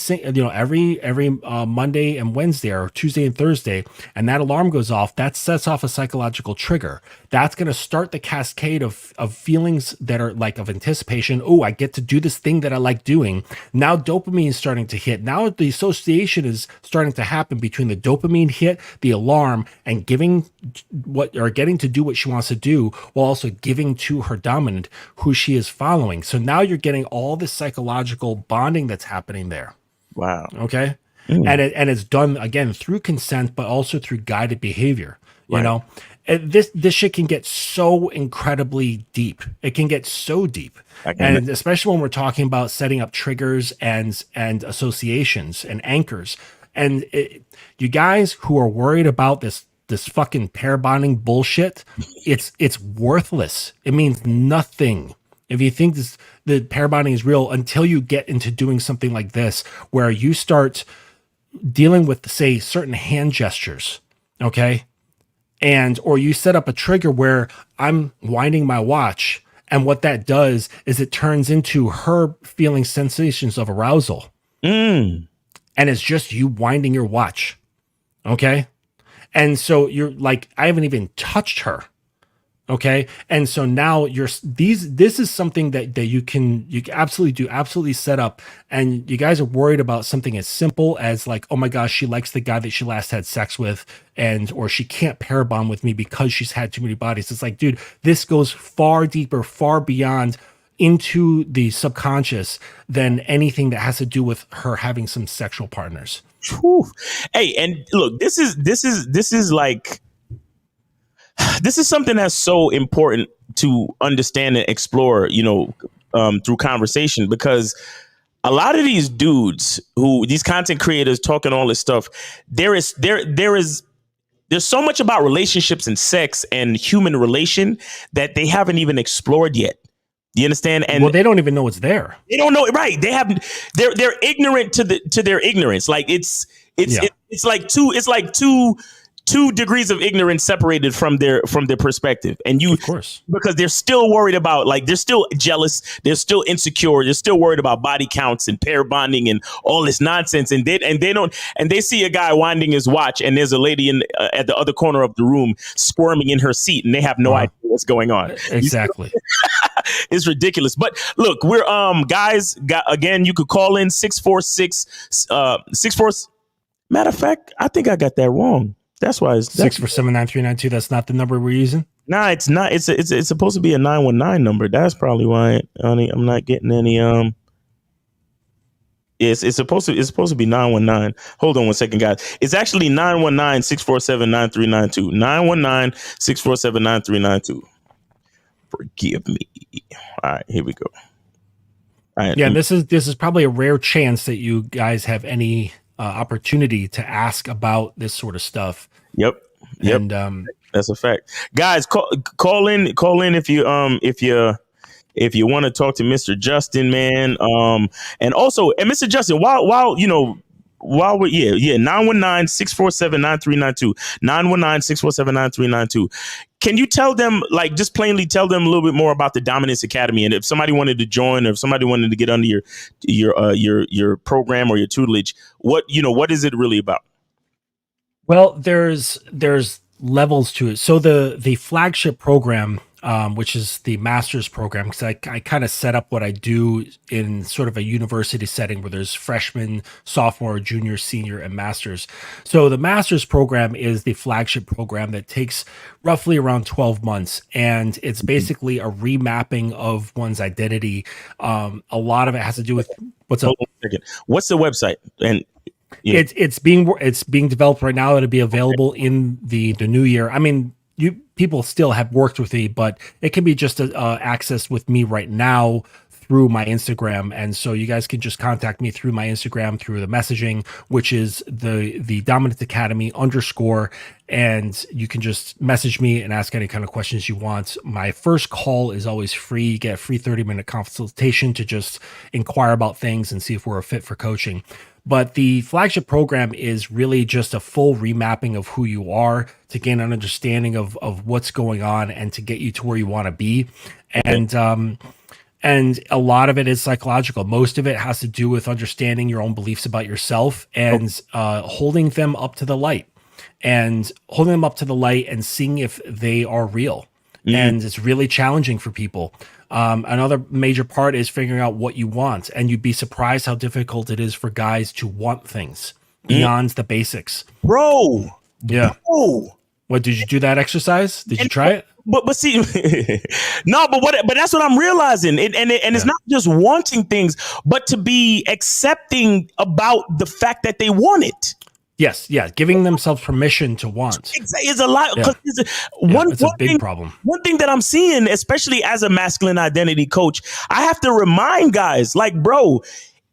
Monday and Wednesday, or Tuesday and Thursday, and that alarm goes off, that sets off a psychological trigger. That's going to start the cascade of feelings that are like of anticipation. Oh, I get to do this thing that I like doing. Now dopamine is starting to hit. Now the association is starting to happen between the dopamine hit, the alarm, and getting to do what she wants to do, while also giving to her dominant, who she is following. So now you're getting all this psychological bonding that's happening there. Wow. Okay. And it's done again through consent, but also through guided behavior. You know, and this shit can get so incredibly deep. It can get so deep, and especially when we're talking about setting up triggers and associations and anchors. And you guys who are worried about this fucking pair bonding bullshit, it's worthless. It means nothing. If you think the pair bonding is real, until you get into doing something like this, where you start dealing with, say, certain hand gestures, okay? Or you set up a trigger where I'm winding my watch, and what that does is it turns into her feeling sensations of arousal. And it's just you winding your watch, okay? And so you're like, I haven't even touched her. Okay. And so now this is something that you can absolutely set up. And you guys are worried about something as simple as like, oh my gosh, she likes the guy that she last had sex with, or she can't pair bond with me because she's had too many bodies. It's like, dude, this goes far deeper, far beyond into the subconscious than anything that has to do with her having some sexual partners. Whew. Hey, and look, this is like, this is something that's so important to understand and explore, through conversation, because a lot of these dudes these content creators talking all this stuff, there's so much about relationships and sex and human relation that they haven't even explored yet. Do you understand? And they don't even know it's there. They don't know it, right? They're ignorant to their ignorance. Like it's like two degrees of ignorance separated from their perspective. And of course, because they're still worried about, like, they're still jealous, they're still insecure, they're still worried about body counts and pair bonding and all this nonsense. And they see a guy winding his watch, and there's a lady at the other corner of the room squirming in her seat, and they have no idea what's going on. Exactly. It's ridiculous. But look, we're guys, again, you could call in 646 matter of fact, I think I got that wrong. That's why it's 647-9392. That's not the number we're using. Nah, it's not. It's supposed to be a 919 number. That's probably why I'm not getting any. It's supposed to be 919. Hold on one second, guys. It's actually 919-647-9392. 919-647-9392. Forgive me. All right, here we go. All right. Yeah, this is probably a rare chance that you guys have any opportunity to ask about this sort of stuff. Yep. And that's a fact. Guys, call in if you want to talk to Mr. Justin, man. And also, and Mr. Justin, while we're 919-647-9392. 919-647-9392. Can you tell them, like, just plainly tell them a little bit more about the Domincance Academy, and if somebody wanted to join, or if somebody wanted to get under your program or your tutelage, what is it really about? Well, there's levels to it. So the flagship program, which is the master's program, because I kind of set up what I do in sort of a university setting where there's freshman, sophomore, junior, senior, and masters. So the master's program is the flagship program that takes roughly around 12 months. And it's basically a remapping of one's identity. A lot of it has to do with what's up. What's the website? And it's being developed right now. It'll be available in the new year. I mean, people still have worked with me, but it can be just accessed with me right now through my Instagram. And so you guys can just contact me through my Instagram, through the messaging, which is the Domincance Academy _. And you can just message me and ask any kind of questions you want. My first call is always free. You get a free 30-minute consultation to just inquire about things and see if we're a fit for coaching. But the flagship program is really just a full remapping of who you are, to gain an understanding of what's going on and to get you to where you want to be. And And a lot of it is psychological. Most of it has to do with understanding your own beliefs about yourself and holding them up to the light and seeing if they are real. And it's really challenging for people. Another major part is figuring out what you want. And you'd be surprised how difficult it is for guys to want things beyond the basics. Bro. Yeah. Bro. What, did you do that exercise? Did you try it? But see, no, but that's what I'm realizing. And it's not just wanting things, but to be accepting about the fact that they want it. Yes, yeah, giving themselves permission to want is a lot. Yeah. It's a big thing, problem. One thing that I'm seeing, especially as a masculine identity coach, I have to remind guys, like, bro,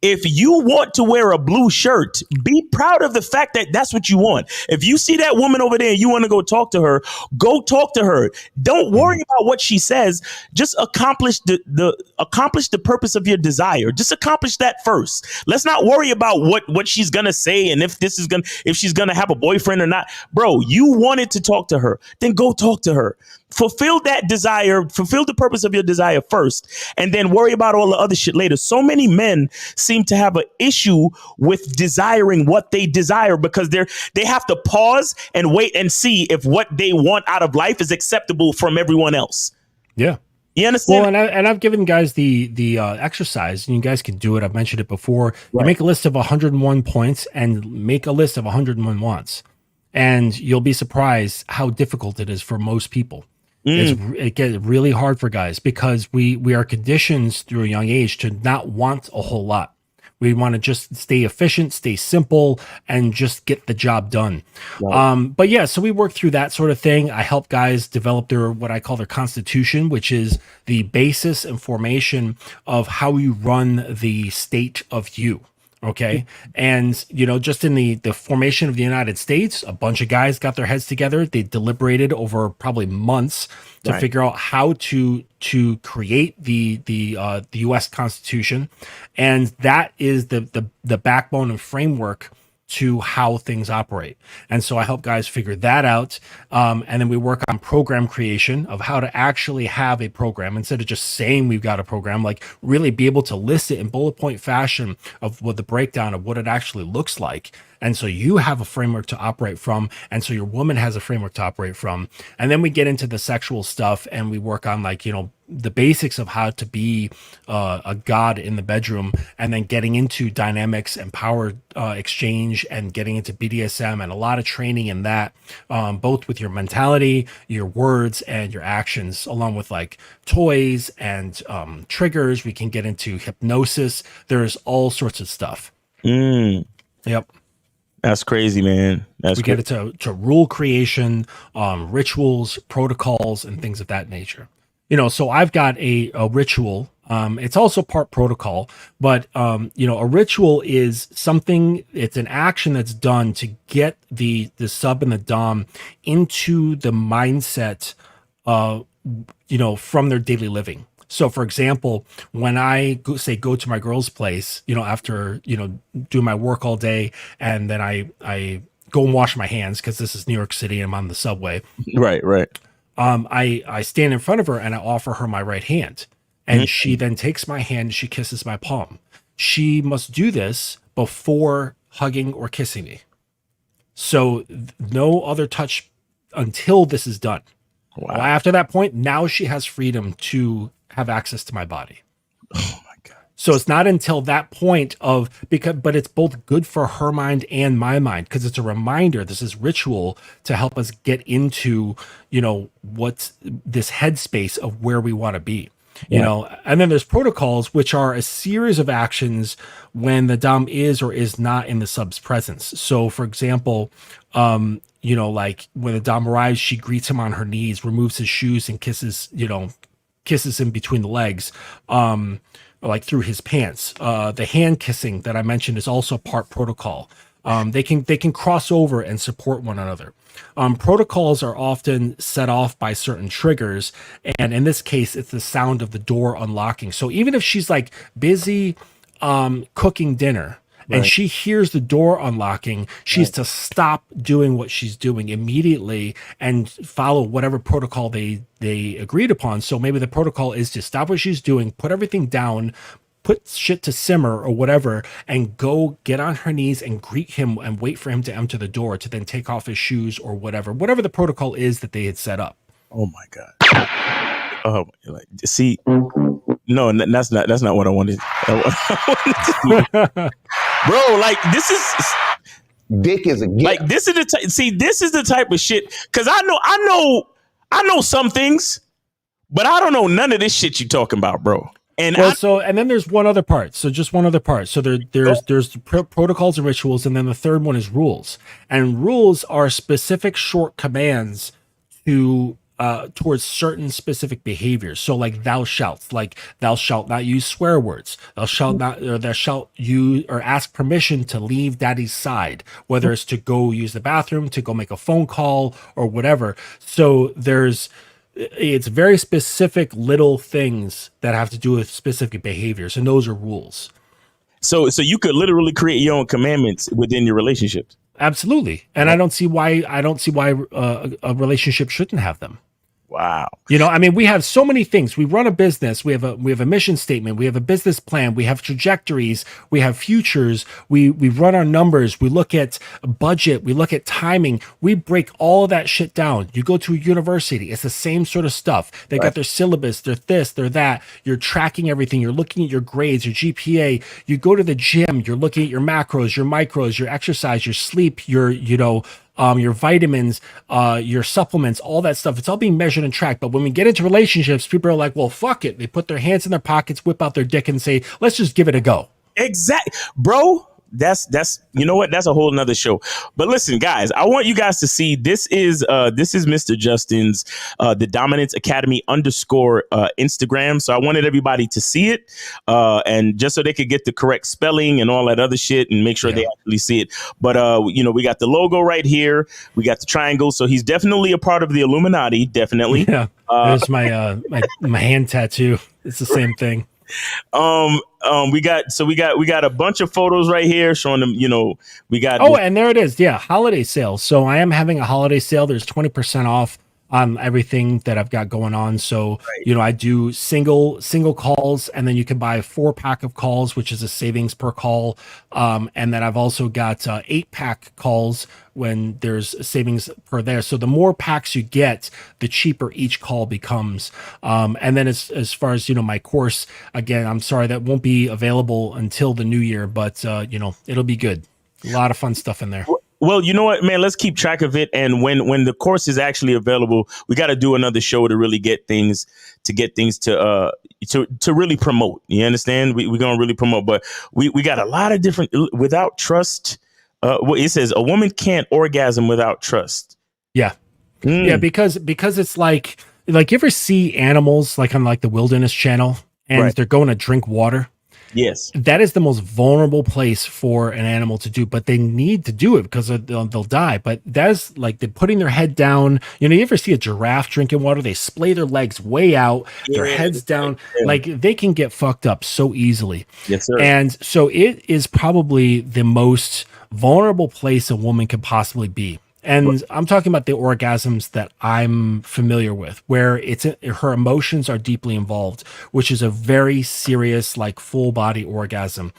if you want to wear a blue shirt, be proud of the fact that that's what you want. If you see that woman over there and you want to go talk to her, go talk to her. Don't worry about what she says. Just accomplish the purpose of your desire. Just accomplish that first. Let's not worry about what she's gonna say and if she's gonna have a boyfriend or not. Bro, you wanted to talk to her, then go talk to her. Fulfill that desire, fulfill the purpose of your desire first, and then worry about all the other shit later. So many men seem to have an issue with desiring what they desire because they have to pause and wait and see if what they want out of life is acceptable from everyone else. Yeah. You understand? Well, and I've given guys the exercise, and you guys can do it. I've mentioned it before. Right. You make a list of 101 points and make a list of 101 wants, and you'll be surprised how difficult it is for most people. It gets really hard for guys because we are conditioned through a young age to not want a whole lot. We want to just stay efficient, stay simple, and just get the job done. Right. But yeah, so we work through that sort of thing. I help guys develop what I call their constitution, which is the basis and formation of how you run the state of you. Okay. And, just in the formation of the United States, a bunch of guys got their heads together. They deliberated over probably months to figure out how to create the U.S. Constitution. And that is the backbone and framework to how things operate. And so I help guys figure that out. And then we work on program creation of how to actually have a program instead of just saying we've got a program, like really be able to list it in bullet point fashion of what the breakdown of what it actually looks like. And so you have a framework to operate from. And so your woman has a framework to operate from. And then we get into the sexual stuff and we work on the basics of how to be a god in the bedroom, and then getting into dynamics and power exchange and getting into BDSM and a lot of training in that, both with your mentality, your words, and your actions, along with like toys and triggers. We can get into hypnosis. There's all sorts of stuff. Yep. That's crazy, man. We get into rule creation, rituals, protocols, and things of that nature. So I've got a ritual. It's also part protocol, but a ritual is something. It's an action that's done to get the sub and the dom into the mindset, from their daily living. So, for example, when I go to my girl's place, after, doing my work all day, and then I go and wash my hands because this is New York City and I'm on the subway. Right. I stand in front of her and I offer her my right hand. And she then takes my hand and she kisses my palm. She must do this before hugging or kissing me. So no other touch until this is done. Wow. After that point, now she has freedom to have access to my body. Oh my God. So it's not until that point but it's both good for her mind and my mind, because it's a reminder. This is ritual to help us get into, what's this headspace of where we want to be, and then there's protocols, which are a series of actions when the dom is or is not in the sub's presence. So for example, like when the dom arrives, she greets him on her knees, removes his shoes and kisses him between the legs, like through his pants. The hand kissing that I mentioned is also part protocol. They can cross over and support one another. Protocols are often set off by certain triggers, and in this case, it's the sound of the door unlocking. So even if she's like busy cooking dinner, and Right. she hears the door unlocking, she's to stop doing what she's doing immediately and follow whatever protocol they agreed upon. So maybe the protocol is to stop what she's doing, put everything down, put shit to simmer or whatever, and go get on her knees and greet him and wait for him to enter the door to then take off his shoes or whatever the protocol is that they had set up. Oh my God. Oh, like, see, no, that's not what I wanted. Bro, like this is Dick is a gift. like this is this is the type of shit, because I know some things, but I don't know none of this shit you talking about, bro. And and then there's one other part. So just one other part. So there's protocols and rituals, and then the third one is rules. And rules are specific short commands to towards certain specific behaviors. So like thou shalt not use swear words. Thou shalt use or ask permission to leave daddy's side, whether it's to go use the bathroom, to go make a phone call, or whatever. So it's very specific little things that have to do with specific behaviors, and those are rules. So you could literally create your own commandments within your relationships. Absolutely, and I don't see why a relationship shouldn't have them. Wow. You know, I mean, we have so many things. We run a business. We have a mission statement. We have a business plan. We have trajectories. We have futures. We run our numbers. We look at budget. We look at timing. We break all of that shit down. You go to a university. It's the same sort of stuff. They got their syllabus. They're this. They're that. You're tracking everything. You're looking at your grades, your GPA. You go to the gym. You're looking at your macros, your micros, your exercise, your sleep, your vitamins, your supplements, all that stuff. It's all being measured and tracked. But when we get into relationships, people are like, well, fuck it. They put their hands in their pockets, whip out their dick and say, let's just give it a go. Exactly, bro. That's you know what? That's a whole nother show. But listen, guys, I want you guys to see this is Mr. Justin's the Domincance Academy _ Instagram. So I wanted everybody to see it, and just so they could get the correct spelling and all that other shit and make sure they actually see it. But we got the logo right here. We got the triangle. So he's definitely a part of the Illuminati. Definitely. Yeah. There's my my hand tattoo. It's the same thing. We got a bunch of photos right here showing them, we got. Oh, and there it is. Yeah. Holiday sale. So I am having a holiday sale. There's 20% off on everything that I've got going on. So, I do single calls, and then you can buy a 4-pack of calls, which is a savings per call. And then I've also got 8-pack calls when there's savings per there. So the more packs you get, the cheaper each call becomes. And then as far as, my course, again, I'm sorry that won't be available until the new year, but it'll be good. A lot of fun stuff in there. Well, you know what, man, let's keep track of it. And when the course is actually available, we got to do another show to really get things to really promote. You understand? We're going to really promote, but we got a lot of different without trust. It says a woman can't orgasm without trust. Yeah. Yeah. Because it's like you ever see animals like on like the Wilderness Channel and they're going to drink water. Yes. That is the most vulnerable place for an animal to do, but they need to do it because they'll die. But that's like they're putting their head down. You ever see a giraffe drinking water? They splay their legs way out, their heads down. Yeah. Like they can get fucked up so easily. Yes, sir. And so it is probably the most vulnerable place a woman could possibly be. And I'm talking about the orgasms that I'm familiar with, where her emotions are deeply involved, which is a very serious, like full body orgasm.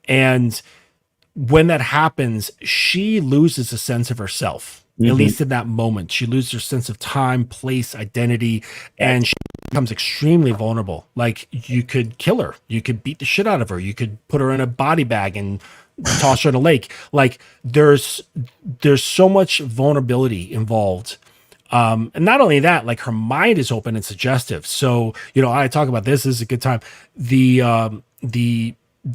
And when that happens, she loses a sense of herself, at least in that moment. She loses her sense of time, place, identity, and she becomes extremely vulnerable. Like you could kill her. You could beat the shit out of her. You could put her in a body bag and toss her in a lake. Like there's so much vulnerability involved. And not only that, like her mind is open and suggestive. So, I talk about this is a good time.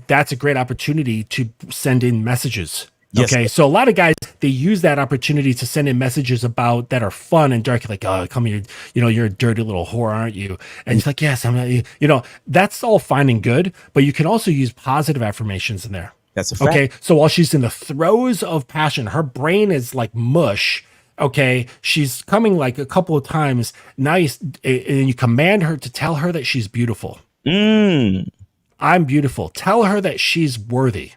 That's a great opportunity to send in messages. Yes. Okay. So a lot of guys, they use that opportunity to send in messages that are fun and dark. Like, oh, come here, you're a dirty little whore, aren't you? And he's like, yes, I'm not, that's all fine and good, but you can also use positive affirmations in there. That's a fact. Okay. So while she's in the throes of passion, her brain is like mush. Okay. She's coming like a couple of times. Now you command her to tell her that she's beautiful. I'm beautiful. Tell her that she's worthy.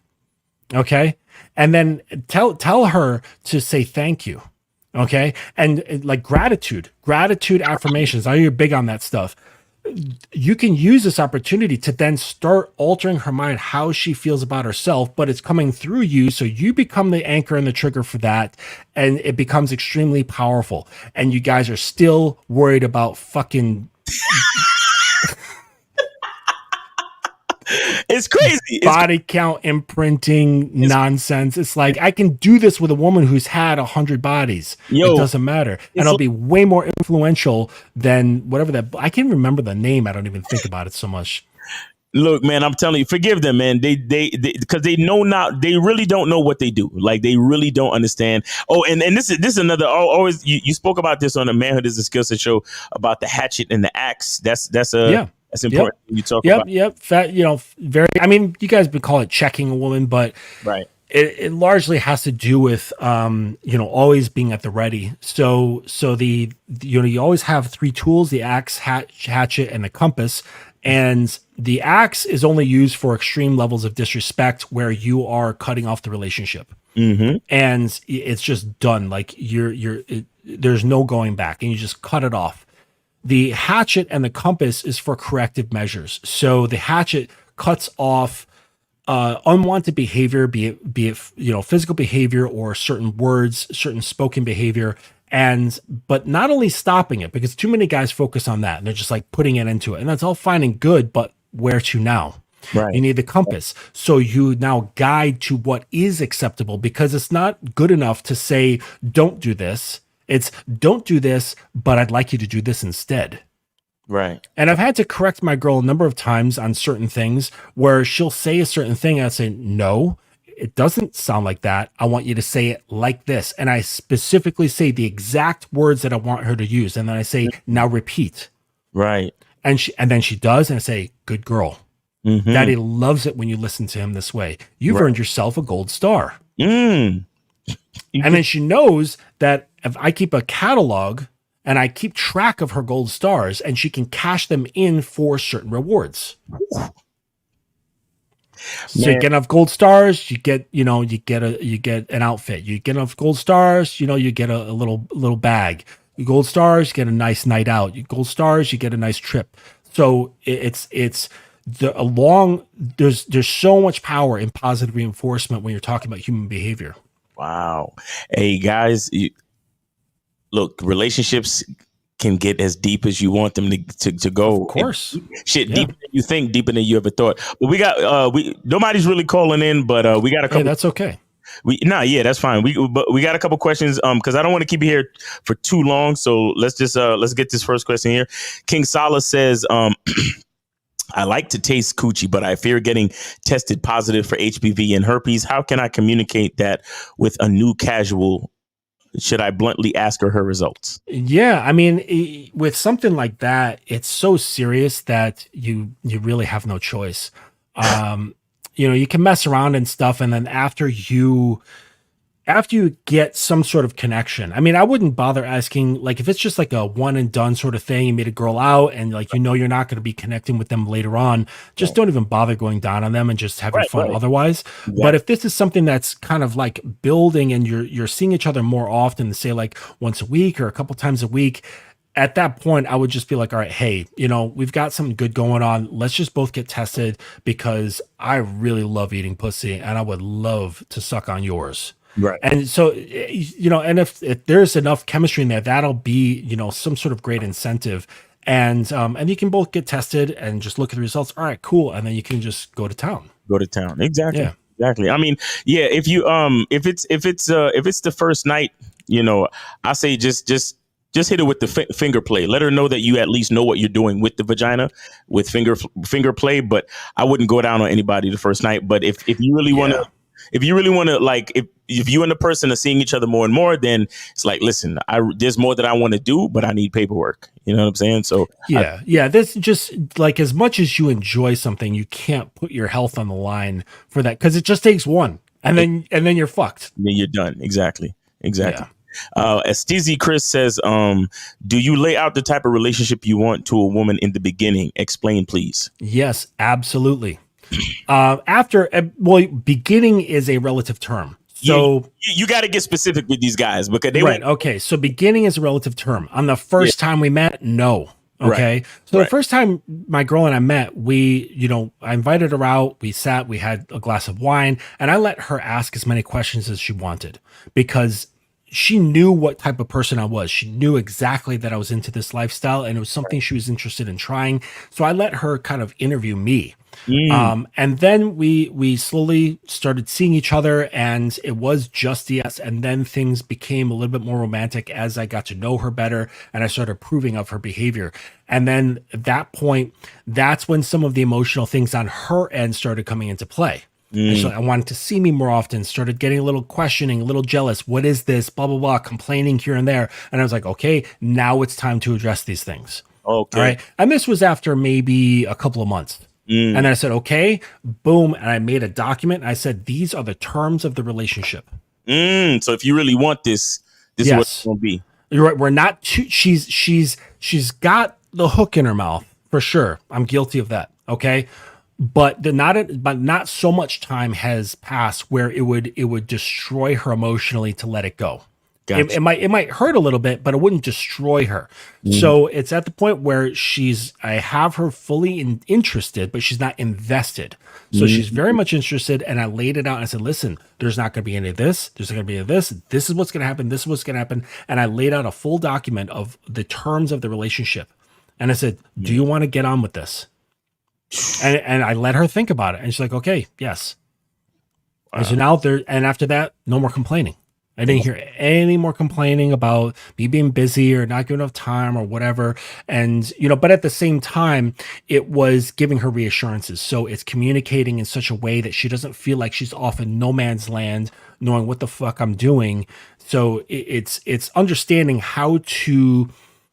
Okay. And then tell her to say thank you. Okay. And like gratitude affirmations. I know you're big on that stuff. You can use this opportunity to then start altering her mind, how she feels about herself, but it's coming through you. So you become the anchor and the trigger for that. And it becomes extremely powerful. And you guys are still worried about fucking It's crazy. It's body count imprinting nonsense. It's like, I can do this with a woman who's had 100 bodies. It doesn't matter. And I'll be way more influential than whatever that, I can't remember the name. I don't even think about it so much. Look, man, I'm telling you, forgive them, man. They because they know not, they really don't know what they do. Like, they really don't understand. Oh, and this is another. Always, you spoke about this on the Manhood is a Skill Set show about the hatchet and the axe. That's important. Yep. You talk about. Yep. Very. I mean, you guys would call it checking a woman, but Right. It largely has to do with always being at the ready. So you always have three tools: the axe, hatchet, and the compass. And the axe is only used for extreme levels of disrespect where you are cutting off the relationship. Mm-hmm. And it's just done. Like there's no going back, and you just cut it off. The hatchet and the compass is for corrective measures. So the hatchet cuts off unwanted behavior, be it physical behavior or certain words, certain spoken behavior. But not only stopping it, because too many guys focus on that and they're just like putting it into it, and that's all fine and good, but where to now? Right. You need the compass. So you now guide to what is acceptable, because it's not good enough to say, don't do this. It's don't do this, but I'd like you to do this instead. Right. And I've had to correct my girl a number of times on certain things where she'll say a certain thing and I say, no, it doesn't sound like that. I want you to say it like this. And I specifically say the exact words that I want her to use. And then I say, now repeat. Right. And then she does. And I say, good girl. Mm-hmm. Daddy loves it when you listen to him this way. You've earned yourself a gold star. Mm. And then she knows that if I keep a catalog and I keep track of her gold stars, and she can cash them in for certain rewards. So you get enough gold stars, you get an outfit. You get enough gold stars, you get a little bag. You gold stars, you get a nice night out. You gold stars, you get a nice trip. So there's so much power in positive reinforcement when you're talking about human behavior. Wow. Hey guys, look, relationships can get as deep as you want them to go. Of course. Deeper than you think, deeper than you ever thought. But we got nobody's really calling in, but we got a couple. Hey, that's okay. That's fine. But we got a couple questions because I don't want to keep you here for too long. So let's get this first question here. King Salah says, I like to taste coochie, but I fear getting tested positive for HPV and herpes. How can I communicate that with a new casual? Should I bluntly ask her results? Yeah, I mean, with something like that, it's so serious that you really have no choice. You can mess around and stuff, and then after you get some sort of connection, I mean, I wouldn't bother asking, like, if it's just like a one and done sort of thing, you meet a girl out and like, you're not going to be connecting with them later on, just don't even bother going down on them and just have your fun otherwise. Yeah. But if this is something that's kind of like building and you're seeing each other more often, say like once a week or a couple times a week, at that point, I would just be like, all right, hey, we've got something good going on. Let's just both get tested, because I really love eating pussy and I would love to suck on yours. Right. And so, and if there's enough chemistry in there, that'll be, some sort of great incentive. And you can both get tested and just look at the results. All right, cool. And then you can just go to town. Exactly. Yeah. Exactly. I mean, yeah, if you, if it's the first night, I say just hit it with the finger play. Let her know that you at least know what you're doing with the vagina, with finger play. But I wouldn't go down on anybody the first night. But if you really want to, like, if you and the person are seeing each other more and more, then it's like, listen, there's more that I want to do, but I need paperwork. You know what I'm saying? So yeah. This just like, as much as you enjoy something, you can't put your health on the line for that, because it just takes one, and then you're fucked. Then you're done. Exactly. Yeah. Stizzy Chris says, do you lay out the type of relationship you want to a woman in the beginning? Explain, please. Yes, absolutely. Beginning is a relative term. Yeah, So you got to get specific with these guys because they right. won't. Okay. So beginning is a relative term. On the first time we met, no. Right. Okay. So Right. the first time my girl and I met, I invited her out. We sat, we had a glass of wine, and I let her ask as many questions as she wanted because she knew what type of person I was. She knew exactly that I was into this lifestyle and it was something she was interested in trying. So I let her kind of interview me. And then we slowly started seeing each other, and it was just yes. And then things became a little bit more romantic as I got to know her better and I started approving of her behavior. And then at that point, that's when some of the emotional things on her end started coming into play. And so I wanted to see me more often, started getting a little questioning, a little jealous. What is this? Blah, blah, blah, complaining here and there. And I was like, okay, now it's time to address these things. Okay. All right. And this was after maybe a couple of months. And then I said, okay, boom. And I made a document. And I said, these are the terms of the relationship. So if you really want this is what it's going to be. You're right. We're not too, she's got the hook in her mouth for sure. I'm guilty of that. Okay. But not so much time has passed where it would destroy her emotionally to let it go. Gotcha. It might hurt a little bit, but it wouldn't destroy her. So it's at the point where I have her fully interested, but she's not invested. So she's very much interested. And I laid it out and I said, listen, there's not going to be any of this. There's not going to be any of this. This is what's going to happen. This is what's going to happen. And I laid out a full document of the terms of the relationship. And I said, do you want to get on with this? And I let her think about it. And she's like, okay, yes. Wow. And so now and after that, no more complaining. I didn't hear any more complaining about me being busy or not giving enough time or whatever. And, but at the same time, it was giving her reassurances. So it's communicating in such a way that she doesn't feel like she's off in no man's land, knowing what the fuck I'm doing. So it's understanding how to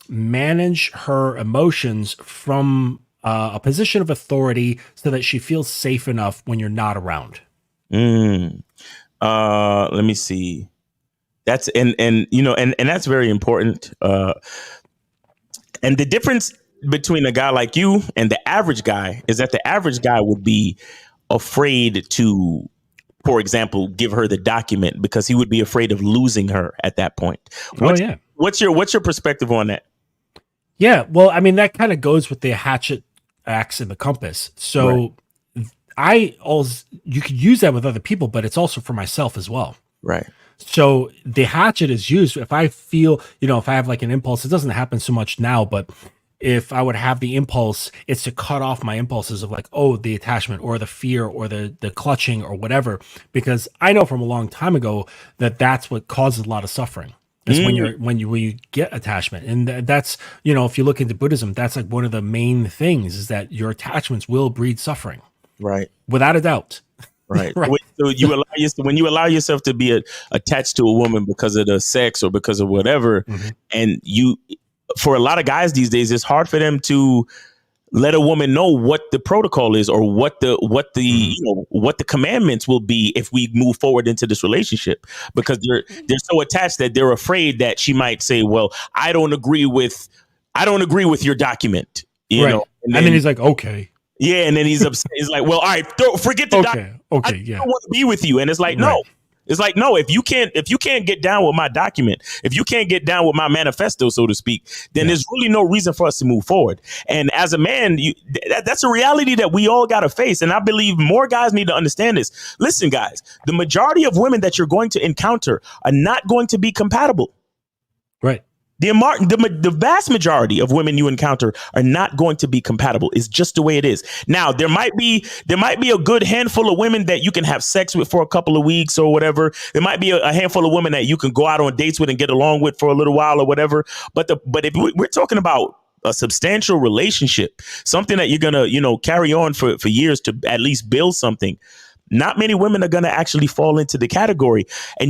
manage her emotions from a position of authority so that she feels safe enough when you're not around. Let me see. That's and that's very important. And the difference between a guy like you and the average guy is that the average guy would be afraid to, for example, give her the document because he would be afraid of losing her at that point. What's your perspective on that? Yeah, well, I mean, that kind of goes with the hatchet, axe, and the compass. So right. You could use that with other people, but it's also for myself as well. Right. So the hatchet is used if I feel, if I have like an impulse, it doesn't happen so much now, but if I would have the impulse, it's to cut off my impulses of like, oh, the attachment or the fear or the clutching or whatever, because I know from a long time ago that that's what causes a lot of suffering. It's when you get attachment. And that's, if you look into Buddhism, that's like one of the main things is that your attachments will breed suffering. Right. Without a doubt. Right. Right. So when you allow yourself to be attached to a woman because of the sex or because of whatever, and for a lot of guys these days, it's hard for them to let a woman know what the protocol is or what the commandments will be if we move forward into this relationship, because they're so attached that they're afraid that she might say, well, I don't agree with your document, you know, and then he's like, okay. Yeah, and then he's upset. He's like, "Well, all right, forget the document. Okay, I don't want to be with you." And it's like, no, it's like, no. If you can't get down with my document, if you can't get down with my manifesto, so to speak, then there's really no reason for us to move forward. And as a man, that's a reality that we all got to face. And I believe more guys need to understand this. Listen, guys, the majority of women that you're going to encounter are not going to be compatible. Right. The vast majority of women you encounter are not going to be compatible. It's just the way it is. Now, there might be a good handful of women that you can have sex with for a couple of weeks or whatever. There might be a handful of women that you can go out on dates with and get along with for a little while or whatever. But if we're talking about a substantial relationship, something that you're gonna carry on for years to at least build something, not many women are going to actually fall into the category.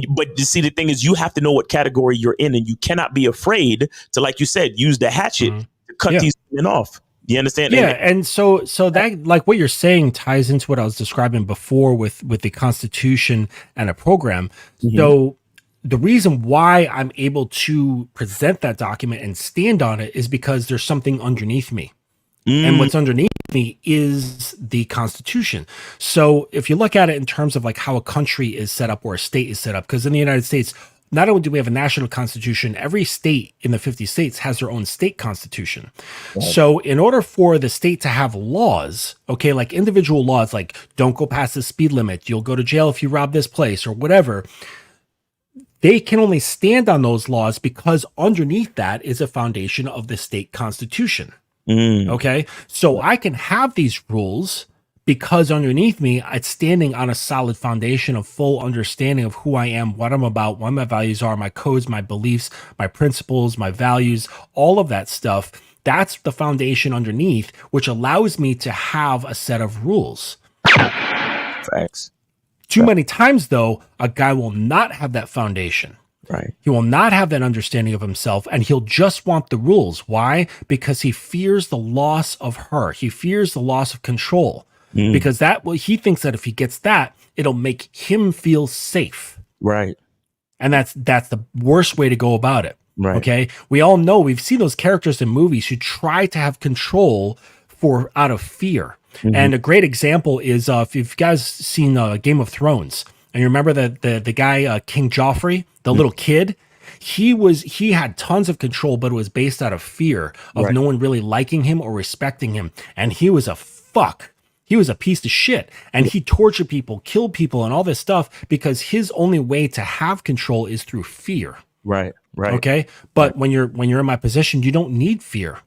But you see, the thing is, you have to know what category you're in, and you cannot be afraid to, like you said, use the hatchet to cut these women off. You understand? Yeah. And so that, like what you're saying, ties into what I was describing before with the Constitution and a program. So the reason why I'm able to present that document and stand on it is because there's something underneath me. And what's underneath me is the Constitution. So if you look at it in terms of like how a country is set up or a state is set up, because in the United States, not only do we have a national constitution, every state in the 50 states has their own state constitution. Right. So in order for the state to have laws, okay, like individual laws, like don't go past the speed limit, you'll go to jail if you rob this place or whatever, they can only stand on those laws because underneath that is a foundation of the state constitution. Okay, so I can have these rules because underneath me, it's standing on a solid foundation of full understanding of who I am, what I'm about, what my values are, my codes, my beliefs, my principles, my values, all of that stuff. That's the foundation underneath, which allows me to have a set of rules. Facts. Too many times, though, a guy will not have that foundation. Right. He will not have that understanding of himself, and he'll just want the rules. Why? Because he fears the loss of her. He fears the loss of control. Because he thinks that if he gets that, it'll make him feel safe. Right. And that's the worst way to go about it. Right. Okay. We all know, we've seen those characters in movies who try to have control out of fear. And a great example is if you've guys seen Game of Thrones, and you remember the guy King Joffrey, the little kid, he had tons of control, but it was based out of fear of no one really liking him or respecting him. And he was a fuck. He was a piece of shit, and he tortured people, killed people, and all this stuff because his only way to have control is through fear. Right. Right. Okay. But when you're in my position, you don't need fear.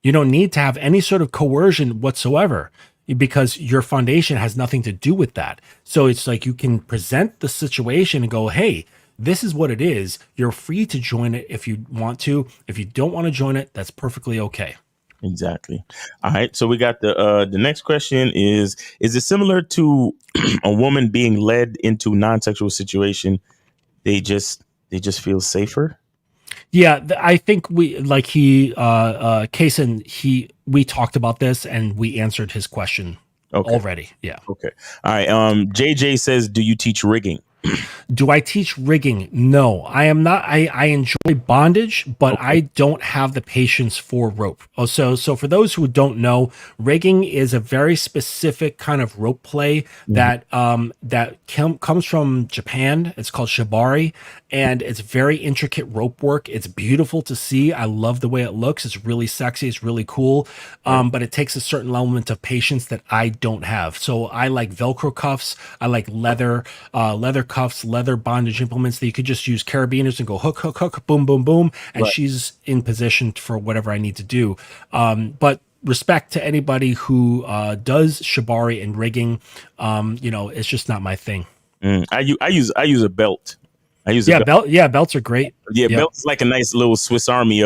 You don't need to have any sort of coercion whatsoever because your foundation has nothing to do with that. So it's like you can present the situation and go, hey, this is what it is. You're free to join it if you want to. If you don't want to join it, that's perfectly okay. Exactly. All right. So we got the next question is it similar to a woman being led into non-sexual situation? They just feel safer. Yeah, I think we Kaysen, we talked about this and we answered his question already. Yeah. Okay. All right. JJ says, do you teach rigging? Do I teach rigging? No, I am not. I enjoy bondage, but I don't have the patience for rope. Oh, so for those who don't know, rigging is a very specific kind of rope play that comes from Japan. It's called shibari, and it's very intricate rope work. It's beautiful to see. I love the way it looks. It's really sexy. It's really cool. But it takes a certain element of patience that I don't have. So I like Velcro cuffs. I like leather cuffs, leather bondage implements that you could just use carabiners and go hook, hook, hook, boom, boom, boom. And she's in position for whatever I need to do. But respect to anybody who does shibari and rigging. It's just not my thing. I use a belt. A belt. Yeah, belts are great. Yeah, belts is like a nice little Swiss Army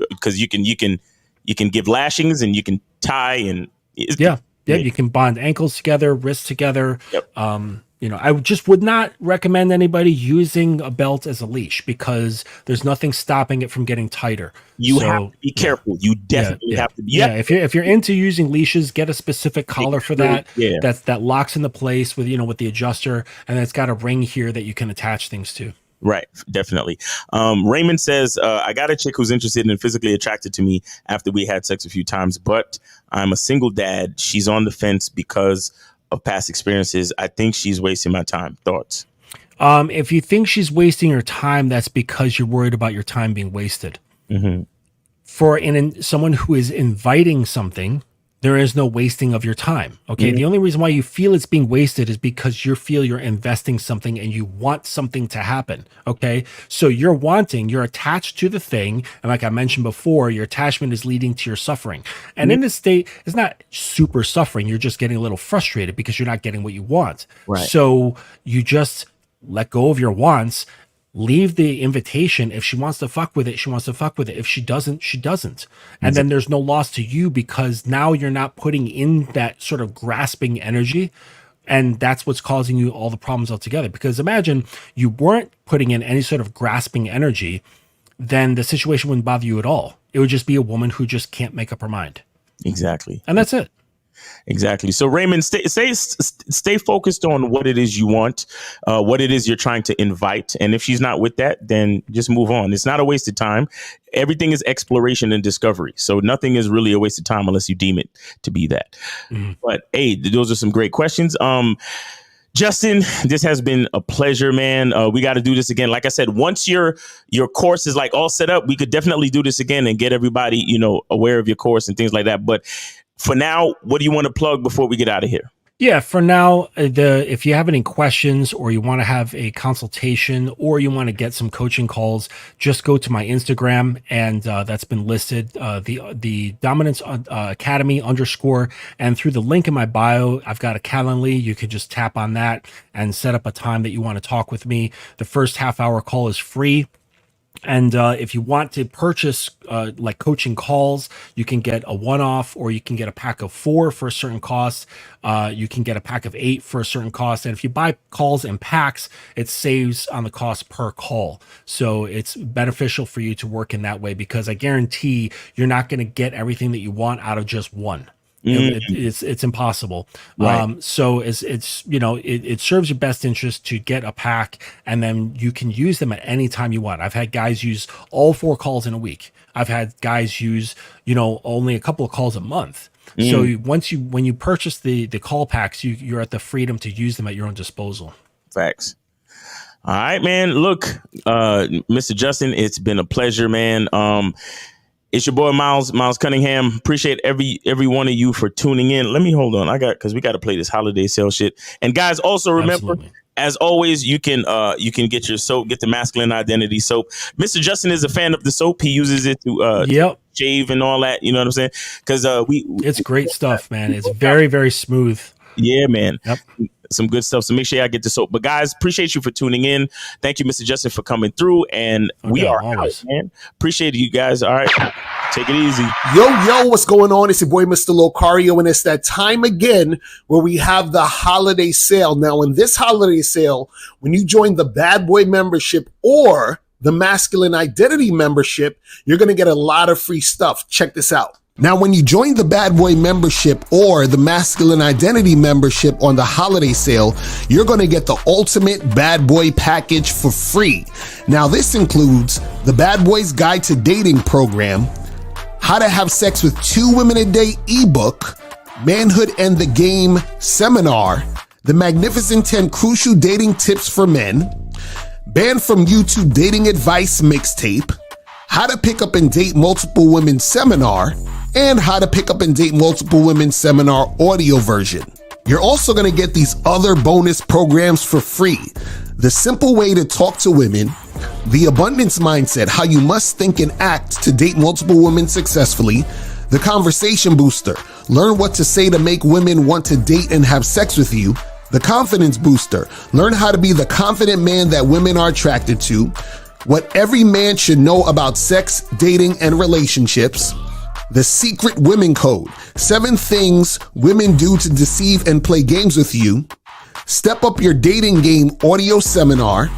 because you can give lashings and you can tie and you can bond ankles together, wrists together. Yep. I just would not recommend anybody using a belt as a leash because there's nothing stopping it from getting tighter. You have to be careful. You definitely have to be. If you're into using leashes, get a specific collar for that. Yeah. That locks into place with the adjuster, and it's got a ring here that you can attach things to. Right. Definitely. Raymond says, I got a chick who's interested and physically attracted to me after we had sex a few times, but I'm a single dad. She's on the fence because of past experiences. I think she's wasting my time. Thoughts? If you think she's wasting your time, that's because you're worried about your time being wasted. For someone who is inviting something, there is no wasting of your time. Okay. The only reason why you feel it's being wasted is because you feel you're investing something and you want something to happen. Okay. So you're attached to the thing. And like I mentioned before, your attachment is leading to your suffering. And in this state, it's not super suffering. You're just getting a little frustrated because you're not getting what you want. Right. So you just let go of your wants. Leave the invitation. If she wants to fuck with it, she wants to fuck with it. If she doesn't, she doesn't. And then there's no loss to you because now you're not putting in that sort of grasping energy. And that's what's causing you all the problems altogether. Because imagine you weren't putting in any sort of grasping energy, then the situation wouldn't bother you at all. It would just be a woman who just can't make up her mind. Exactly. And that's it. Exactly. So Raymond, stay focused on what it is you want, what it is you're trying to invite. And if she's not with that, then just move on. It's not a waste of time. Everything is exploration and discovery. So nothing is really a waste of time unless you deem it to be that. But hey, those are some great questions. Justin, this has been a pleasure, man. We got to do this again. Like I said, once your course is like all set up, we could definitely do this again and get everybody, aware of your course and things like that. But for now, what do you want to plug before we get out of here? Yeah, for now, if you have any questions or you want to have a consultation or you want to get some coaching calls, just go to my Instagram, and that's been listed, the Domincance Academy _ and through the link in my bio, I've got a Calendly. You could just tap on that and set up a time that you want to talk with me. The first half-hour call is free. And if you want to purchase like coaching calls, you can get a one-off, or you can get a pack of 4 for a certain cost. You can get a pack of 8 for a certain cost. And if you buy calls in packs, it saves on the cost per call. So it's beneficial for you to work in that way, because I guarantee you're not going to get everything that you want out of just one. It's impossible. Right. So it serves your best interest to get a pack, and then you can use them at any time you want. I've had guys use all 4 calls in a week. I've had guys use, only a couple of calls a month. So when you purchase the call packs, you're at the freedom to use them at your own disposal. Facts. All right, man. Look, Mr. Justin, it's been a pleasure, man. It's your boy Miles Cunningham. Appreciate every one of you for tuning in. Let me hold on. Because we got to play this holiday sale shit. And guys, also remember, absolutely, as always, you can get your soap, get the Masculine Identity soap. Mr. Justin is a fan of the soap. He uses it to shave and all that. You know what I'm saying? Because it's great stuff, man. It's very, very smooth. Yeah, man. Yep. Some good stuff. So make sure y'all get the soap. But guys, appreciate you for tuning in. Thank you, Mr. Justin, for coming through. And we are always out, man. Appreciate you guys. All right. Take it easy. Yo, what's going on? It's your boy, Mr. Locario, and it's that time again where we have the holiday sale. Now, in this holiday sale, when you join the Bad Boy membership or the Masculine Identity membership, you're going to get a lot of free stuff. Check this out. Now, when you join the Bad Boy membership or the Masculine Identity membership on the holiday sale, you're going to get the ultimate Bad Boy package for free. Now, this includes the Bad Boys Guide to Dating program, How to Have Sex with 2 Women a Day ebook, Manhood and the Game seminar, the Magnificent 10 Crucial Dating Tips for Men, Banned from YouTube Dating Advice mixtape, How to Pick Up and Date Multiple Women seminar, and How to Pick Up and Date Multiple Women seminar audio version. You're also going to get these other bonus programs for free. The Simple Way to Talk to Women, The Abundance Mindset, How You Must Think and Act to Date Multiple Women Successfully, The Conversation Booster, Learn What to Say to Make Women Want to Date and Have Sex with You, The Confidence Booster, Learn How to Be the Confident Man that Women are Attracted to, What Every Man Should Know About Sex, Dating, and Relationships, The Secret Women Code, 7 Things Women Do to Deceive and Play Games with You, Step Up Your Dating Game audio seminar,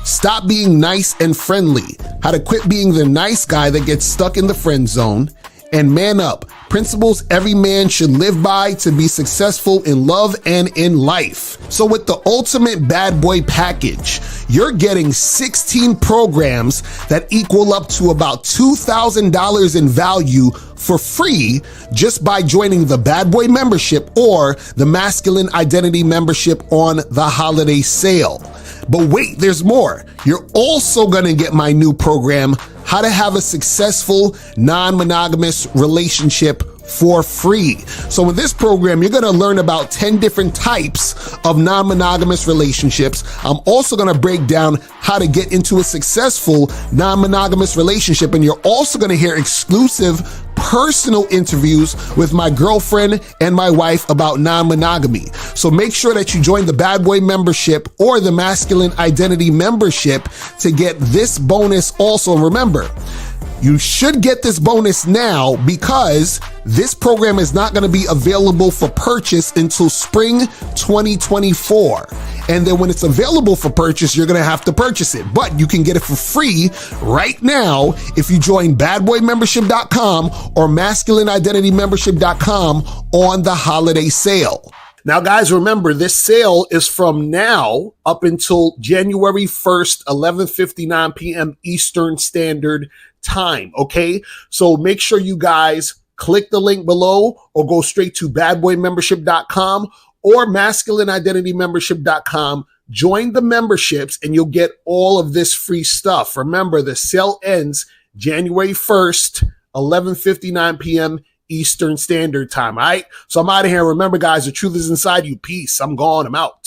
Stop Being Nice and Friendly, How to Quit Being the Nice Guy that Gets Stuck in the Friend Zone, and Man Up, Principles Every Man Should Live By to Be Successful in Love and in Life. So with the ultimate Bad Boy package, you're getting 16 programs that equal up to about $2,000 in value for free just by joining the Bad Boy membership or the Masculine Identity membership on the holiday sale. But wait, there's more. You're also going to get my new program, How to Have a Successful Non-Monogamous Relationship, for free. So in this program, you're going to learn about 10 different types of non-monogamous relationships. I'm also going to break down how to get into a successful non-monogamous relationship. And you're also going to hear exclusive personal interviews with my girlfriend and my wife about non-monogamy. So make sure that you join the Bad Boy membership or the Masculine Identity membership to get this bonus also. And remember, you should get this bonus now because this program is not going to be available for purchase until spring 2024. And then when it's available for purchase, you're going to have to purchase it. But you can get it for free right now if you join badboymembership.com or masculineidentitymembership.com on the holiday sale. Now, guys, remember, this sale is from now up until January 1st, 11:59 p.m. Eastern Standard Time, okay? So make sure you guys click the link below or go straight to badboymembership.com or masculineidentitymembership.com. Join the memberships and you'll get all of this free stuff. Remember, the sale ends January 1st, 11:59 p.m. Eastern Standard Time. All right. So I'm out of here. Remember, guys, the truth is inside you. Peace. I'm gone. I'm out.